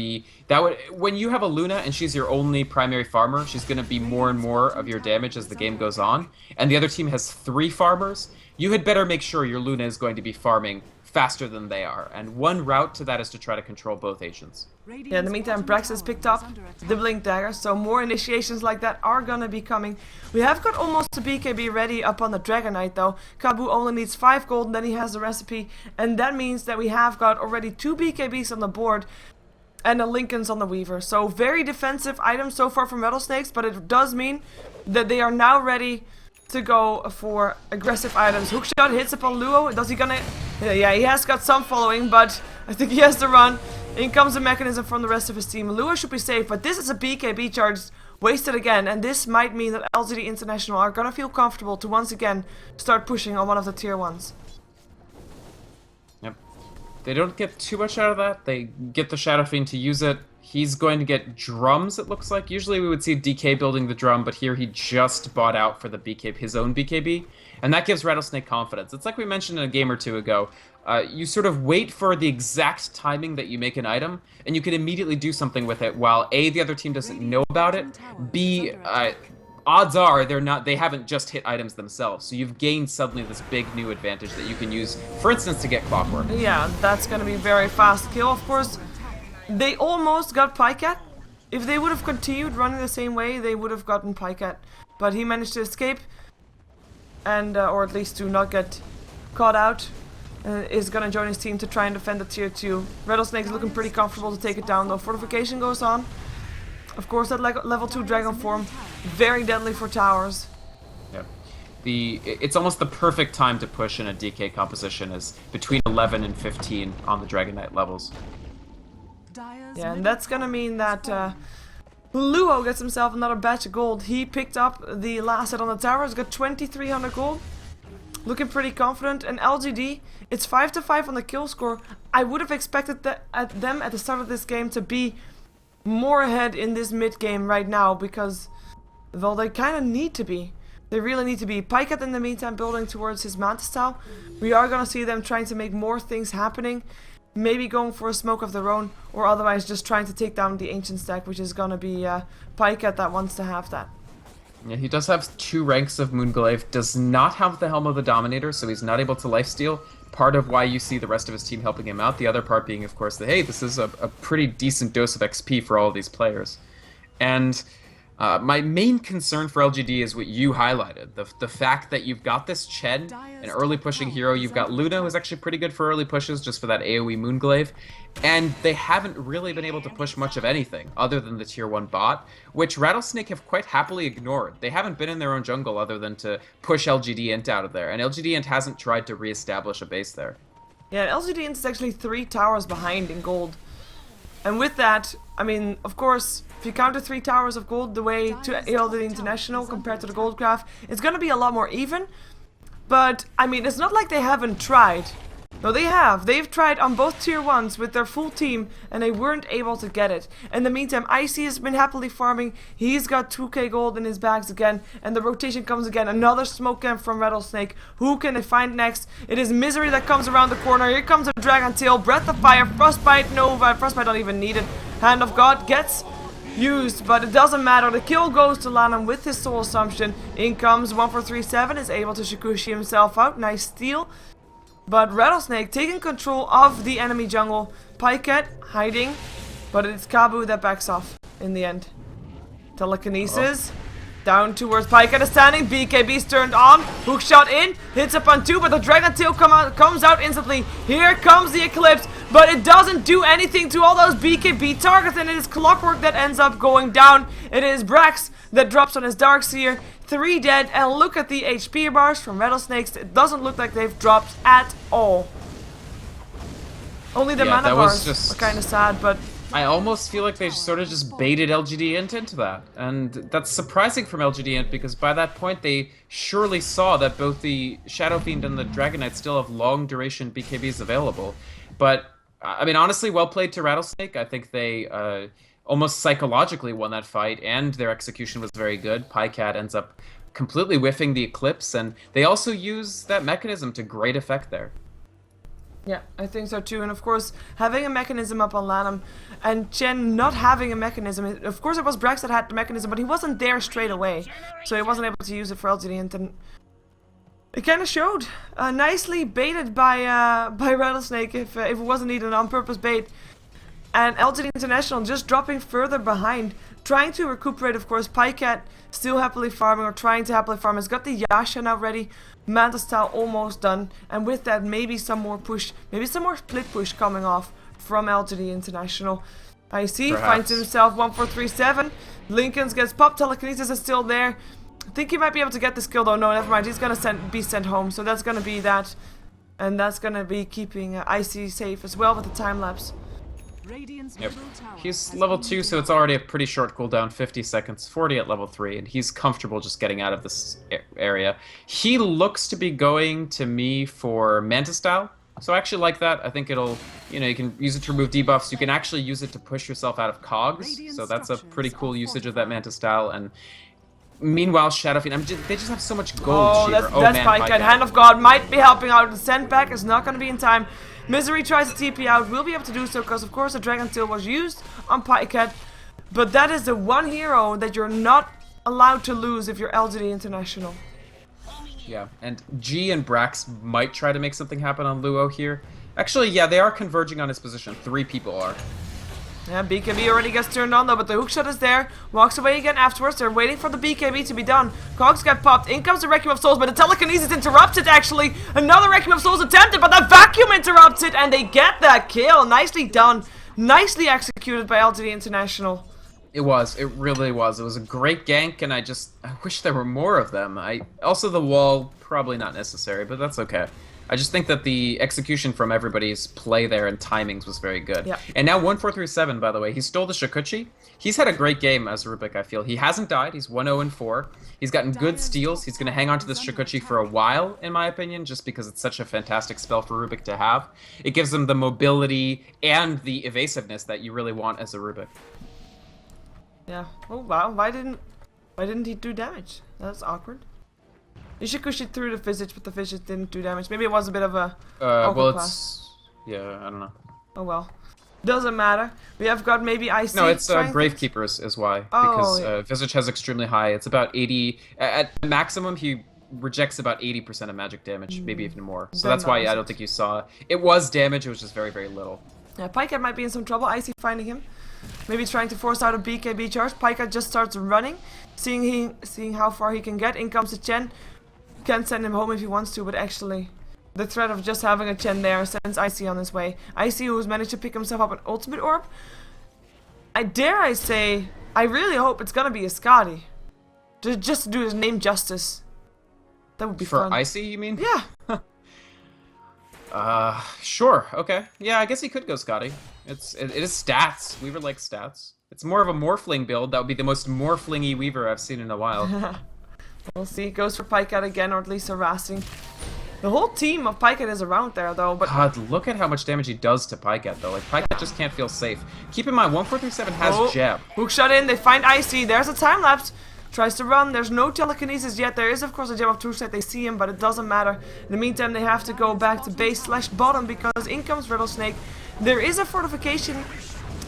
when you have a Luna and she's your only primary farmer, she's going to be more and more of your damage as the game goes on. And the other team has 3 farmers. You had better make sure your Luna is going to be farming faster than they are. And one route to that is to try to control both ancients. Yeah, in the meantime, Brax has picked up the Blink Dagger, so more initiations like that are gonna be coming. We have got almost a BKB ready up on the Dragon Knight though. Kabu only needs 5 gold and then he has the recipe, and that means that we have got already 2 BKBs on the board and a Lincoln's on the Weaver. So very defensive items so far from Rattlesnakes, but it does mean that they are now ready to go for aggressive items. Hookshot hits upon Luo. Does he gonna... Yeah, he has got some following, but I think he has to run. In comes the mechanism from the rest of his team. Luo should be safe, but this is a BKB charge wasted again, and this might mean that LGD International are gonna feel comfortable to once again start pushing on one of the tier 1s. Yep. They don't get too much out of that. They get the Shadow Fiend to use it. He's going to get drums, it looks like. Usually we would see DK building the drum, but here he just bought out for the BKB, his own BKB. And that gives Rattlesnake confidence. It's like we mentioned in a game or two ago. You sort of wait for the exact timing that you make an item, and you can immediately do something with it while A, the other team doesn't know about it, B, odds are they haven't just hit items themselves. So you've gained suddenly this big new advantage that you can use, for instance, to get Clockwork. Yeah, that's gonna be very fast kill, of course. They almost got Pycat. If they would have continued running the same way, they would have gotten Pycat. But he managed to escape, and or at least to not get caught out. Is gonna join his team to try and defend the tier 2. Rattlesnake is looking pretty comfortable to take it down though. Fortification goes on. Of course, that level 2 dragon form, very deadly for towers. Yep. It's almost the perfect time to push in a DK composition, is between 11 and 15 on the Dragon Knight levels. Yeah, and that's gonna mean that Luo gets himself another batch of gold. He picked up the last hit on the tower. He's got 2,300 gold. Looking pretty confident. And LGD, it's 5-5 on the kill score. I would have expected them at the start of this game to be more ahead in this mid game right now, because, well, they kind of need to be. They really need to be. Pycat in the meantime building towards his Mantis Tau. We are gonna see them trying to make more things happening. Maybe going for a smoke of their own, or otherwise just trying to take down the ancient stack, which is gonna be Pycat that wants to have that. Yeah, he does have 2 ranks of Moonglaive, does not have the Helm of the Dominator, so he's not able to lifesteal. Part of why you see the rest of his team helping him out. The other part being, of course, that, hey, this is a pretty decent dose of XP for all of these players. And my main concern for LGD is what you highlighted. The fact that you've got this Chen, an early pushing hero. You've got Luna, who's actually pretty good for early pushes, just for that AoE Moonglaive. And they haven't really been able to push much of anything, other than the tier 1 bot, which Rattlesnake have quite happily ignored. They haven't been in their own jungle other than to push LGD.int out of there. And LGD.int hasn't tried to re-establish a base there. Yeah, LGD.int is actually 3 towers behind in gold. And with that, I mean, of course, if you count the 3 towers of gold the way to LGD International compared to the gold graph, it's gonna be a lot more even. But, I mean, it's not like they haven't tried. No, they have. They've tried on both tier 1s with their full team, and they weren't able to get it. In the meantime, Icy has been happily farming. He's got 2k gold in his bags again, and the rotation comes again. Another smoke camp from Rattlesnake. Who can they find next? It is Misery that comes around the corner. Here comes a Dragon Tail, Breath of Fire, Frostbite, no, Frostbite don't even need it. Hand of God gets used, but it doesn't matter. The kill goes to Lanham with his Soul Assumption. In comes 1437, is able to Shikushi himself out. Nice steal. But Rattlesnake taking control of the enemy jungle. Pycat hiding, but it's Kabu that backs off in the end. Telekinesis. Down towards Pycat is standing. BKB's turned on. Hookshot in. Hits upon 2, but the Dragon Tail comes out instantly. Here comes the Eclipse, but it doesn't do anything to all those BKB targets, and it is Clockwork that ends up going down. It is Brax that drops on his Darkseer. 3 dead, and look at the HP bars from Rattlesnakes. It doesn't look like they've dropped at all. Only the mana bars are kind of sad, but I almost feel like they sort of just baited LGD.int into that. And that's surprising from LGD.int, because by that point they surely saw that both the Shadow Fiend and the Dragon Knight still have long duration BKBs available. But, I mean, honestly, well played to Rattlesnake. I think they almost psychologically won that fight, and their execution was very good. Pycat ends up completely whiffing the Eclipse, and they also use that mechanism to great effect there. Yeah, I think so too. And of course, having a mechanism up on Lanham and Chen not having a mechanism. Of course, it was Brax that had the mechanism, but he wasn't there straight away. So he wasn't able to use it for LGD.int. And it kind of showed. Nicely baited by Rattlesnake if it wasn't even an on-purpose bait. And LGD International just dropping further behind. Trying to recuperate, of course. Pycat still happily farming, or trying to happily farm. Has got the Yasha now ready. Manta style almost done. And with that, maybe some more push. Maybe some more split push coming off from LGD International. I see. Finds himself 1437. Lincolns gets popped. Telekinesis is still there. I think he might be able to get this kill though. No, never mind. He's going to be sent home. So that's going to be that. And that's going to be keeping Icy safe as well with the time lapse. Yep. He's level 2, so it's already a pretty short cooldown, 50 seconds, 40 at level 3, and he's comfortable just getting out of this area. He looks to be going to me for Manta style, so I actually like that. I think it'll, you know, you can use it to remove debuffs. You can actually use it to push yourself out of cogs, so that's a pretty cool usage of that Manta style. And meanwhile, Shadow Fiend, they just have so much gold. That's Pycat. Hand of God might be helping out. The send back is not going to be in time. Misery tries to TP out, will be able to do so because of course the Dragon Tail was used on Pycat. But that is the one hero that you're not allowed to lose if you're LGD International. Yeah, and G and Brax might try to make something happen on Luo here. Actually, yeah, they are converging on his position. 3 people are. Yeah, BKB already gets turned on though, but the hookshot is there. Walks away again afterwards. They're waiting for the BKB to be done. Cogs get popped. In comes the Requiem of Souls, but the telekinesis interrupts it actually. Another Requiem of Souls attempted, but that vacuum interrupts it, and they get that kill. Nicely done. Nicely executed by LGD International. It was. It really was. It was a great gank, and I wish there were more of them. Also, the wall, probably not necessary, but that's okay. I just think that the execution from everybody's play there and timings was very good. Yep. And now 1437, by the way, he stole the Shikuchi. He's had a great game as Rubik, I feel. He hasn't died. He's 1-0-4. He's gotten good steals. He's going to hang on to this Shikuchi for a while, in my opinion, just because it's such a fantastic spell for Rubik to have. It gives him the mobility and the evasiveness that you really want as a Rubik. Yeah. Oh wow. Why didn't he do damage? That's awkward. Ishikushi threw the Visage, but the Visage didn't do damage. Maybe it was a bit of a well, class. Yeah, I don't know. Oh well. Doesn't matter. We have got maybe IC. No, it's Gravekeepers is why. Because Visage has extremely high. It's about 80. At maximum, he rejects about 80% of magic damage, maybe even more. So that's why I don't think you saw. It was damage, it was just very, very little. Yeah, Pycat might be in some trouble. IC finding him. Maybe trying to force out a BKB charge. Pycat just starts running, seeing how far he can get. In comes the Chen. Can send him home if he wants to, but actually the threat of just having a Chen there sends Icy on his way. Icy, who's managed to pick himself up an ultimate orb. I say, I really hope it's gonna be a Skadi. Just to do his name justice. That would be fun. For Icy, you mean? Yeah. Sure, okay. Yeah, I guess he could go Skadi. It is stats. Weaver likes stats. It's more of a Morphling build. That would be the most Morphling-y Weaver I've seen in a while. We'll see. Goes for Pycat again, or at least harassing. The whole team of Pycat is around there, though. But God, look at how much damage he does to Pycat, though. Like, Pycat just can't feel safe. Keep in mind, 1437 has jab. Hookshot in. They find Icy. There's a time lapse. Tries to run. There's no telekinesis yet. There is, of course, a gem of true sight. They see him, but it doesn't matter. In the meantime, they have to go back to base/bottom because in comes Rattlesnake. There is a fortification.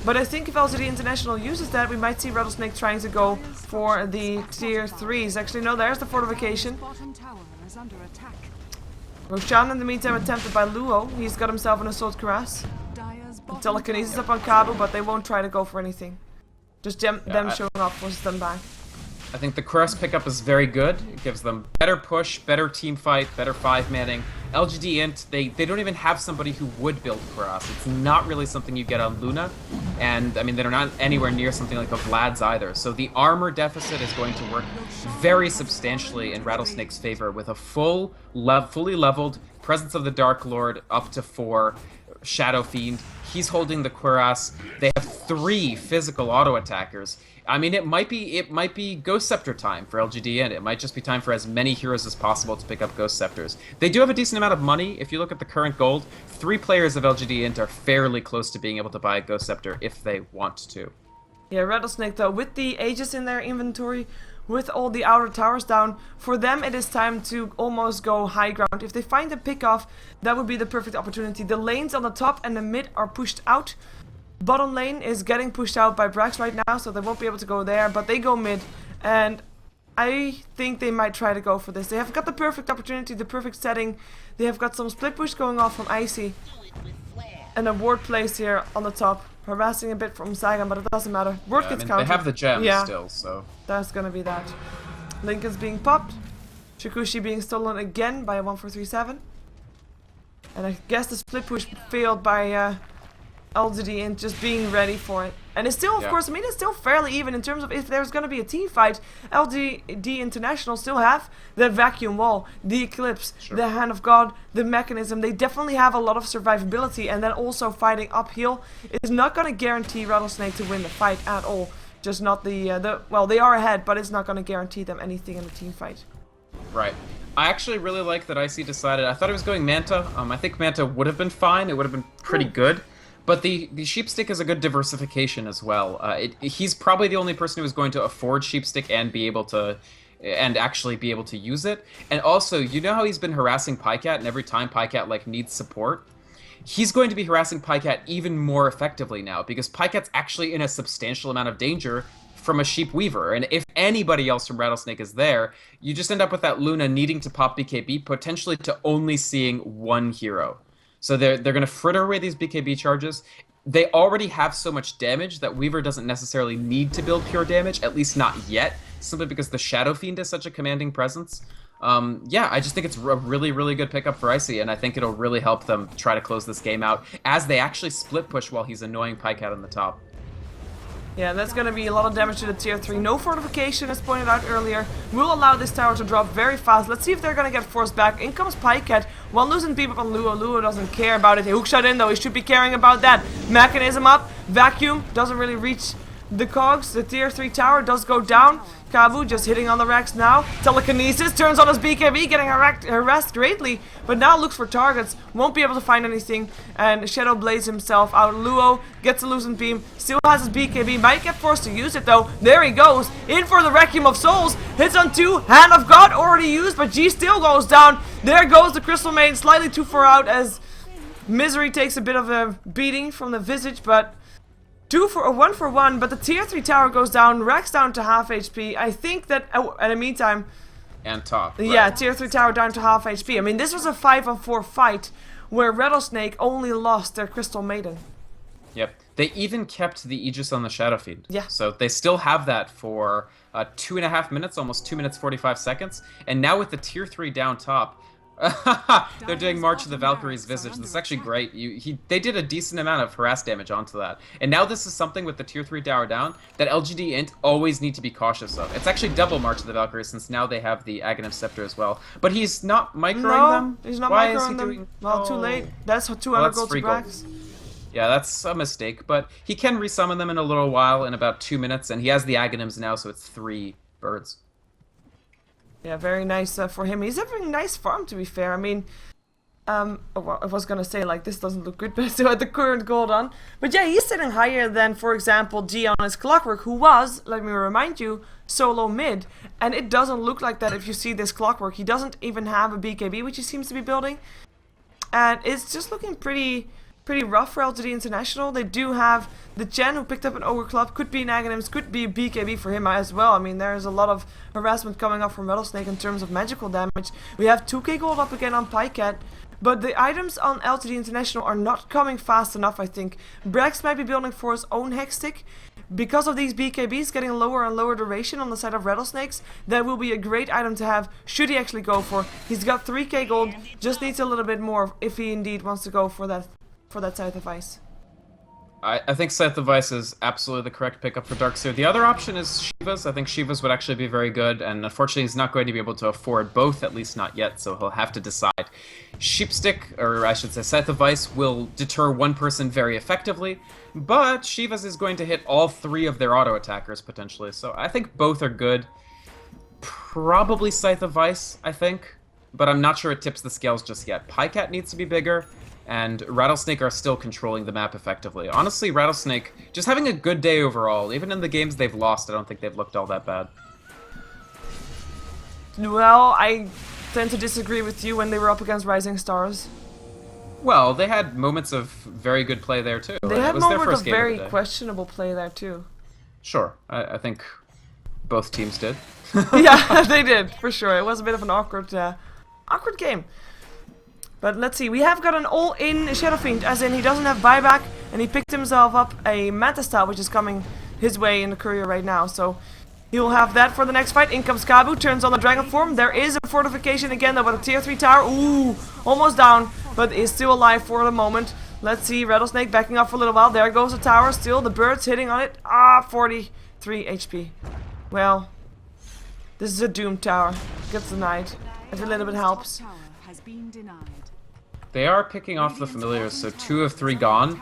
But I think if LGD International uses that, we might see Rattlesnake trying to go for the tier 3s. Actually, no, there's the fortification. Roshan, in the meantime, attempted by Luo. He's got himself an Assault Cuirass. Telekinesis up on Kabu, but they won't try to go for anything. Just them showing up forces them back. I think the Cuirass pickup is very good. It gives them better push, better team fight, better 5-manning. LGD.int, they don't even have somebody who would build Cuirass. It's not really something you get on Luna. And, I mean, they're not anywhere near something like a Vlad's either. So the armor deficit is going to work very substantially in Rattlesnake's favor with a fully leveled Presence of the Dark Lord up to 4, Shadow Fiend. He's holding the Cuirass. They have 3 physical auto attackers. I mean, it might be Ghost Scepter time for LGD.int. It might just be time for as many heroes as possible to pick up Ghost Scepters. They do have a decent amount of money. If you look at the current gold, 3 players of LGD.int are fairly close to being able to buy a Ghost Scepter if they want to. Yeah, Rattlesnake though, with the Aegis in their inventory, with all the outer towers down. For them, it is time to almost go high ground. If they find a pick off, that would be the perfect opportunity. The lanes on the top and the mid are pushed out. Bottom lane is getting pushed out by Brax right now, so they won't be able to go there, but they go mid, and I think they might try to go for this. They have got the perfect opportunity, the perfect setting. They have got some split push going off from Icy, and a ward placed here on the top, harassing a bit from Sagan, but it doesn't matter. Ward gets countered. They have the gem still, so That's gonna be that. Lincoln's being popped, Shikushi being stolen again by a 1437, and I guess the split push failed by LGD.int just being ready for it. And it's still, of course, I mean, it's still fairly even in terms of if there's going to be a team fight. LGD International still have the vacuum wall, the eclipse, the hand of God, the mechanism. They definitely have a lot of survivability, and then also fighting uphill is not going to guarantee Rattlesnake to win the fight at all. Just not well, they are ahead, but it's not going to guarantee them anything in the team fight. Right. I actually really like that Icy decided. I thought he was going Manta. I think Manta would have been fine. It would have been pretty good. But the Sheepstick is a good diversification as well. He's probably the only person who is going to afford Sheepstick and be able to, and actually be able to use it. And also, you know how he's been harassing Pycat, and every time Pycat like needs support, he's going to be harassing Pycat even more effectively now because Pycat's actually in a substantial amount of danger from a Sheep Weaver. And if anybody else from Rattlesnake is there, you just end up with that Luna needing to pop BKB, potentially to only seeing one hero. So they're going to fritter away these BKB charges. They already have so much damage that Weaver doesn't necessarily need to build pure damage, at least not yet, simply because the Shadow Fiend is such a commanding presence. Yeah, I just think it's a really, really good pickup for Icy, and I think it'll really help them try to close this game out as they actually split push while he's annoying Pycat on the top. Yeah, that's going to be a lot of damage to the tier 3. No fortification, as pointed out earlier, will allow this tower to drop very fast. Let's see if they're going to get forced back. In comes Pycat, while losing people on Luo. Luo doesn't care about it. He hookshot in though, he should be caring about that. Mechanism up, vacuum, doesn't really reach the cogs. The tier 3 tower does go down. Kabu just hitting on the racks now. Telekinesis turns on his BKB, getting harassed greatly, but now looks for targets. Won't be able to find anything, and Shadow Blaze himself out. Luo gets a loosened beam, still has his BKB, might get forced to use it though. There he goes, in for the Requiem of Souls. Hits on 2, Hand of God already used, but G still goes down. There goes the Crystal Maiden, slightly too far out as Misery takes a bit of a beating from the Visage, but 1 for 1, but the tier 3 tower goes down, Rex down to half HP. I think that, in the meantime... And top. Yeah, right. tier 3 tower down to half HP. I mean, this was a 5-on-4 fight where Rattlesnake only lost their Crystal Maiden. Yep. They even kept the Aegis on the Shadow Fiend. Yeah. So they still have that for 2.5 minutes, almost 2 minutes 45 seconds. And now with the tier 3 down top, they're doing March of the Valkyrie's Visage. This is actually great. They did a decent amount of harass damage onto that. And now this is something with the tier 3 tower down that LGD.int always need to be cautious of. It's actually double March of the Valkyrie since now they have the Aghanim Scepter as well. But he's not microing them? No, he's not Why microing is he them. doing... Well, too late. That's 200 gold to Brax. Yeah, that's a mistake, but he can resummon them in a little while, in about 2 minutes, and he has the Aghanims now, so it's 3 birds. Yeah, very nice for him. He's having a nice farm, to be fair. I mean, well, I was gonna say, like, this doesn't look good, but I still had the current gold on. But yeah, he's sitting higher than, for example, G on his Clockwork, who was, let me remind you, solo mid. And it doesn't look like that if you see this Clockwork. He doesn't even have a BKB, which he seems to be building. And it's just looking pretty rough for LGD International. They do have the Chen, who picked up an Ogre Club, could be an Aghanims, could be a BKB for him as well. I mean, there's a lot of harassment coming up from Rattlesnake in terms of magical damage. We have 2k gold up again on Pycat, but the items on LGD International are not coming fast enough, I think. Brax might be building for his own Hexstick. Because of these BKBs getting lower and lower duration on the side of Rattlesnakes, that will be a great item to have, should he actually go for. He's got 3k gold, just needs a little bit more if he indeed wants to go for that Scythe of Ice. I think Scythe of Ice is absolutely the correct pickup for Darkseer. The other option is Shiva's. I think Shiva's would actually be very good, and unfortunately he's not going to be able to afford both, at least not yet, so he'll have to decide. Sheepstick, or I should say Scythe of Ice, will deter one person very effectively, but Shiva's is going to hit all 3 of their auto attackers potentially, so I think both are good. Probably Scythe of Ice, I think, but I'm not sure it tips the scales just yet. Pycat needs to be bigger, and Rattlesnake are still controlling the map effectively. Honestly, Rattlesnake just having a good day overall. Even in the games they've lost, I don't think they've looked all that bad. Well, I tend to disagree with you when they were up against Rising Stars. Well, they had moments of very good play there too. They It had was their moments first of game very the day. questionable play there too. Sure, I think both teams did. Yeah, they did, for sure. It was a bit of an awkward game. But let's see, we have got an all-in Shadow Fiend, as in he doesn't have buyback, and he picked himself up a Manta Style, which is coming his way in the courier right now, so he'll have that for the next fight. In comes Kabu, turns on the Dragon Form. There is a fortification again, though, with a tier 3 tower. Ooh, almost down, but is still alive for the moment. Let's see, Rattlesnake backing up for a little while. There goes the tower, still the birds hitting on it. 43 HP. Well, this is a doomed tower. Gets denied. Every little bit helps. Tower has been denied. They are picking off the familiars, so 2 of 3 gone.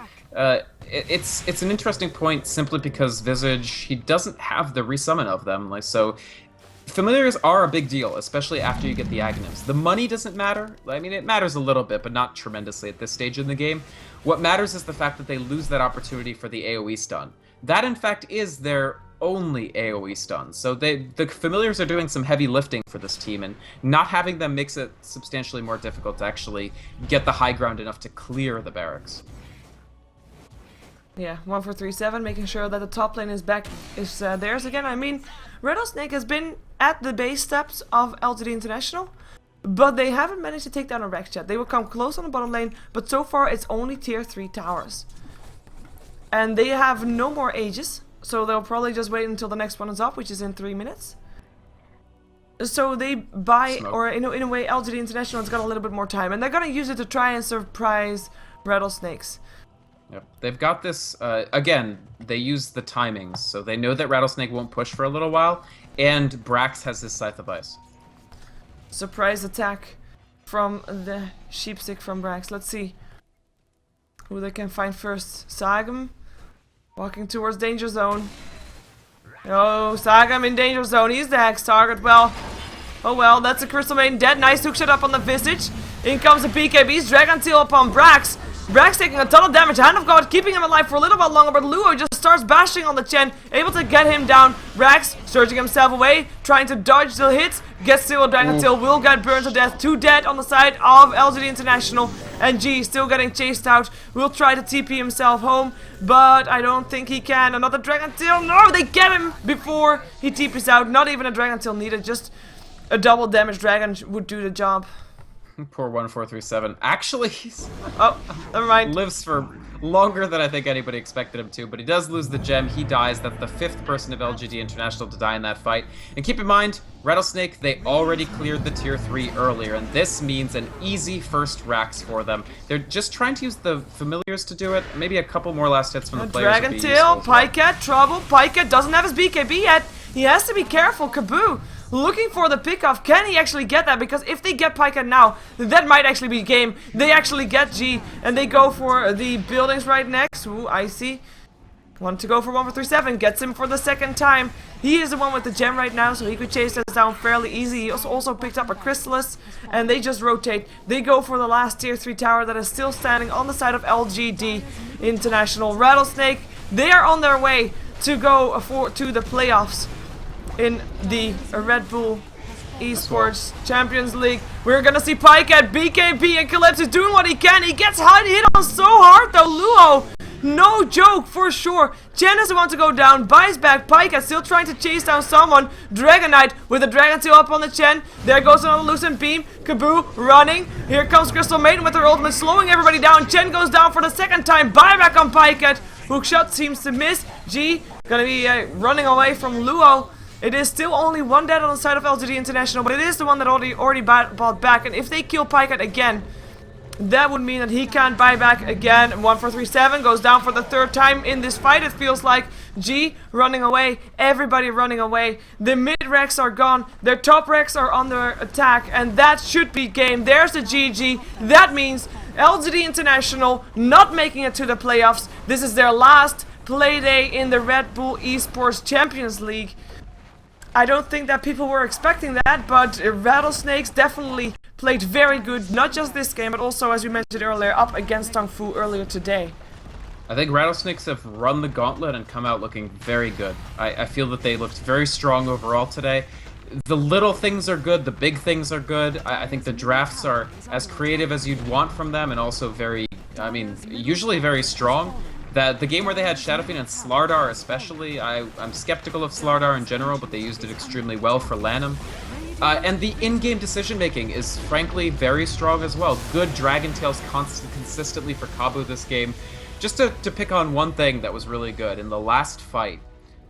It's an interesting point simply because Visage, he doesn't have the resummon of them. Like, so familiars are a big deal, especially after you get the Aghanims. The money doesn't matter. I mean, it matters a little bit, but not tremendously at this stage in the game. What matters is the fact that they lose that opportunity for the AoE stun. That, in fact, is their only AoE stun. So the familiars are doing some heavy lifting for this team, and not having them makes it substantially more difficult to actually get the high ground enough to clear the barracks. Yeah, 1437, making sure that the top lane is back, is theirs again. I mean, Rattlesnake has been at the base steps of LGD International, but they haven't managed to take down a Rex yet. They will come close on the bottom lane, but so far it's only tier 3 towers. And they have no more Aegis, so they'll probably just wait until the next one is up, which is in 3 minutes. So they buy, Smoke. or in a way, LGD International has got a little bit more time, and they're gonna use it to try and surprise Rattlesnakes. Yep. They've got this, again, they use the timings, so they know that Rattlesnake won't push for a little while, and Brax has his Scythe of Ice. Surprise attack from the Sheepstick from Brax. Let's see who they can find first. Sagam walking towards danger zone. Oh, Sagam in danger zone. He's the Hex target. Well, oh well, that's a Crystal Maiden dead. Nice hook shot up on the Visage. In comes the BKBs. Dragon Tail upon Brax. Brax taking a ton of damage. Hand of God keeping him alive for a little while longer, but Luo just starts bashing on the Chen, able to get him down. Brax surging himself away, trying to dodge the hits. Gets still a Dragon Tail, will get burned to death. 2 dead on the side of LGD International. And G still getting chased out. Will try to TP himself home, but I don't think he can. Another Dragon Tail. No, they get him before he TPs out. Not even a Dragon Tail needed, just a double damage dragon would do the job. Poor 1437. Actually, he's Oh, never mind. lives for longer than I think anybody expected him to, but he does lose the gem. He dies. That's the 5th person of LGD International to die in that fight. And keep in mind, Rattlesnake, they already cleared the tier 3 earlier, and this means an easy first Rax for them. They're just trying to use the familiars to do it. Maybe a couple more last hits from the players would Dragon be Tail, useful as well. Pycat, trouble. Pycat doesn't have his BKB yet. He has to be careful. Kaboo. Looking for the pickoff. Can he actually get that? Because if they get Pycat now, that might actually be game. They actually get G, and they go for the buildings right next. Ooh, I see. Want to go for 1437. Gets him for the 2nd time. He is the one with the gem right now, so he could chase this down fairly easy. He also picked up a Chrysalis, and they just rotate. They go for the last tier 3 tower that is still standing on the side of LGD International. Rattlesnake, they are on their way to go to the playoffs in the RedBull Esports Champions League. We're gonna see Pycat, BKB, and Calypso doing what he can. He gets hit on so hard though. Luo, no joke for sure. Chen is the one to go down, buys back. Pycat still trying to chase down someone. Dragon Knight with a Dragon Tail up on the Chen. There goes another Lucent Beam. Kaboo running. Here comes Crystal Maiden with her ultimate, slowing everybody down. Chen goes down for the 2nd time. Buyback on Pycat. Hookshot seems to miss. G gonna be running away from Luo. It is still only 1 dead on the side of LGD International, but it is the one that already bought back. And if they kill Pycat again, that would mean that he can't buy back again. 1437 goes down for the 3rd time in this fight. It feels like G running away, everybody running away. The mid Rex are gone, their top Rex are under attack, and that should be game. There's the GG. That means LGD International not making it to the playoffs. This is their last play day in the RedBull Esports Champions League. I don't think that people were expecting that, but Rattlesnakes definitely played very good, not just this game, but also, as we mentioned earlier, up against Tong Fu earlier today. I think Rattlesnakes have run the gauntlet and come out looking very good. I feel that they looked very strong overall today. the little things are good, the big things are good. I think the drafts are as creative as you'd want from them, and also very, I mean, usually very strong. That the game where they had Shadowfiend and Slardar especially, I'm skeptical of Slardar in general, but they used it extremely well for Lanham. And the in-game decision-making is frankly very strong as well. Good Dragon Tails consistently for Kabu this game. Just to pick on one thing that was really good, in the last fight,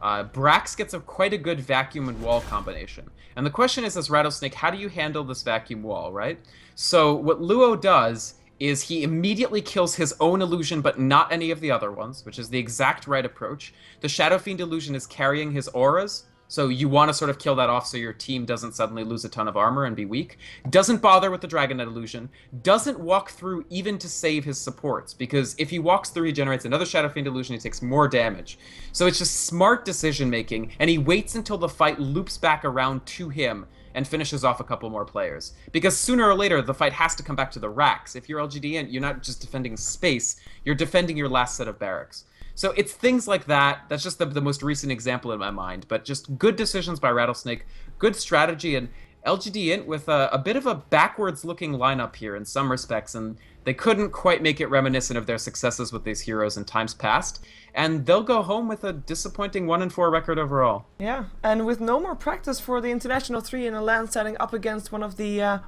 Brax gets quite a good vacuum and wall combination. And the question is, as Rattlesnake, how do you handle this vacuum wall, right? So what Luo does is he immediately kills his own illusion, but not any of the other ones, which is the exact right approach. The Shadow Fiend illusion is carrying his auras, so you want to sort of kill that off so your team doesn't suddenly lose a ton of armor and be weak. Doesn't bother with the Dragonet illusion. Doesn't walk through even to save his supports, because if he walks through, he generates another Shadow Fiend illusion, he takes more damage. So it's just smart decision making, and he waits until the fight loops back around to him and finishes off a couple more players. Because sooner or later, the fight has to come back to the racks. If you're LGD.int, you're not just defending space, you're defending your last set of barracks. So it's things like that. That's just the most recent example in my mind. But just good decisions by Rattlesnake, good strategy, and LGD.int with a bit of a backwards-looking lineup here in some respects, and they couldn't quite make it reminiscent of their successes with these heroes in times past. And they'll go home with a disappointing 1-4 record overall. Yeah, and with no more practice for the International 3 in a LAN setting up against one of the,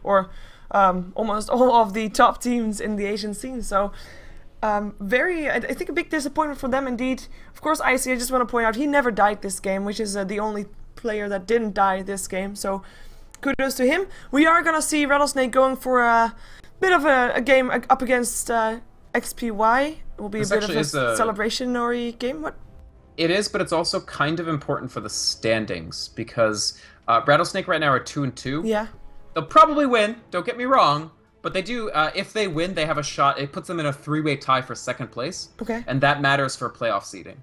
almost all of the top teams in the Asian scene. So, I think a big disappointment for them indeed. Of course, Icy, I just want to point out, he never died this game, which is the only player that didn't die this game. So, kudos to him. We are going to see Rattlesnake going for a bit of a game up against XPY. It will be this a bit of a celebration-y game. What? It is, but it's also kind of important for the standings, because Rattlesnake right now are 2-2. Yeah. They'll probably win, don't get me wrong, but they do, if they win, they have a shot. It puts them in a 3-way tie for second place. Okay. And that matters for playoff seeding.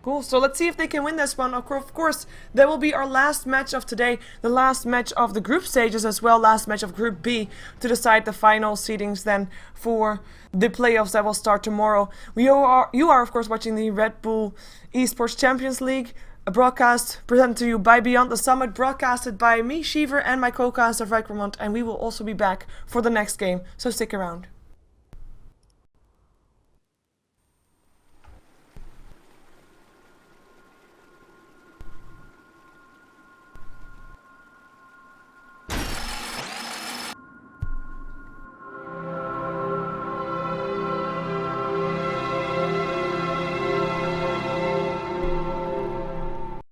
Cool, so let's see if they can win this one. Of course, that will be our last match of today, the last match of the group stages as well, last match of Group B to decide the final seedings then for the playoffs that will start tomorrow. You are of course watching the Red Bull Esports Champions League, a broadcast presented to you by Beyond the Summit, broadcasted by me, Shiver, and my co-caster, Vikremont, and we will also be back for the next game, so stick around.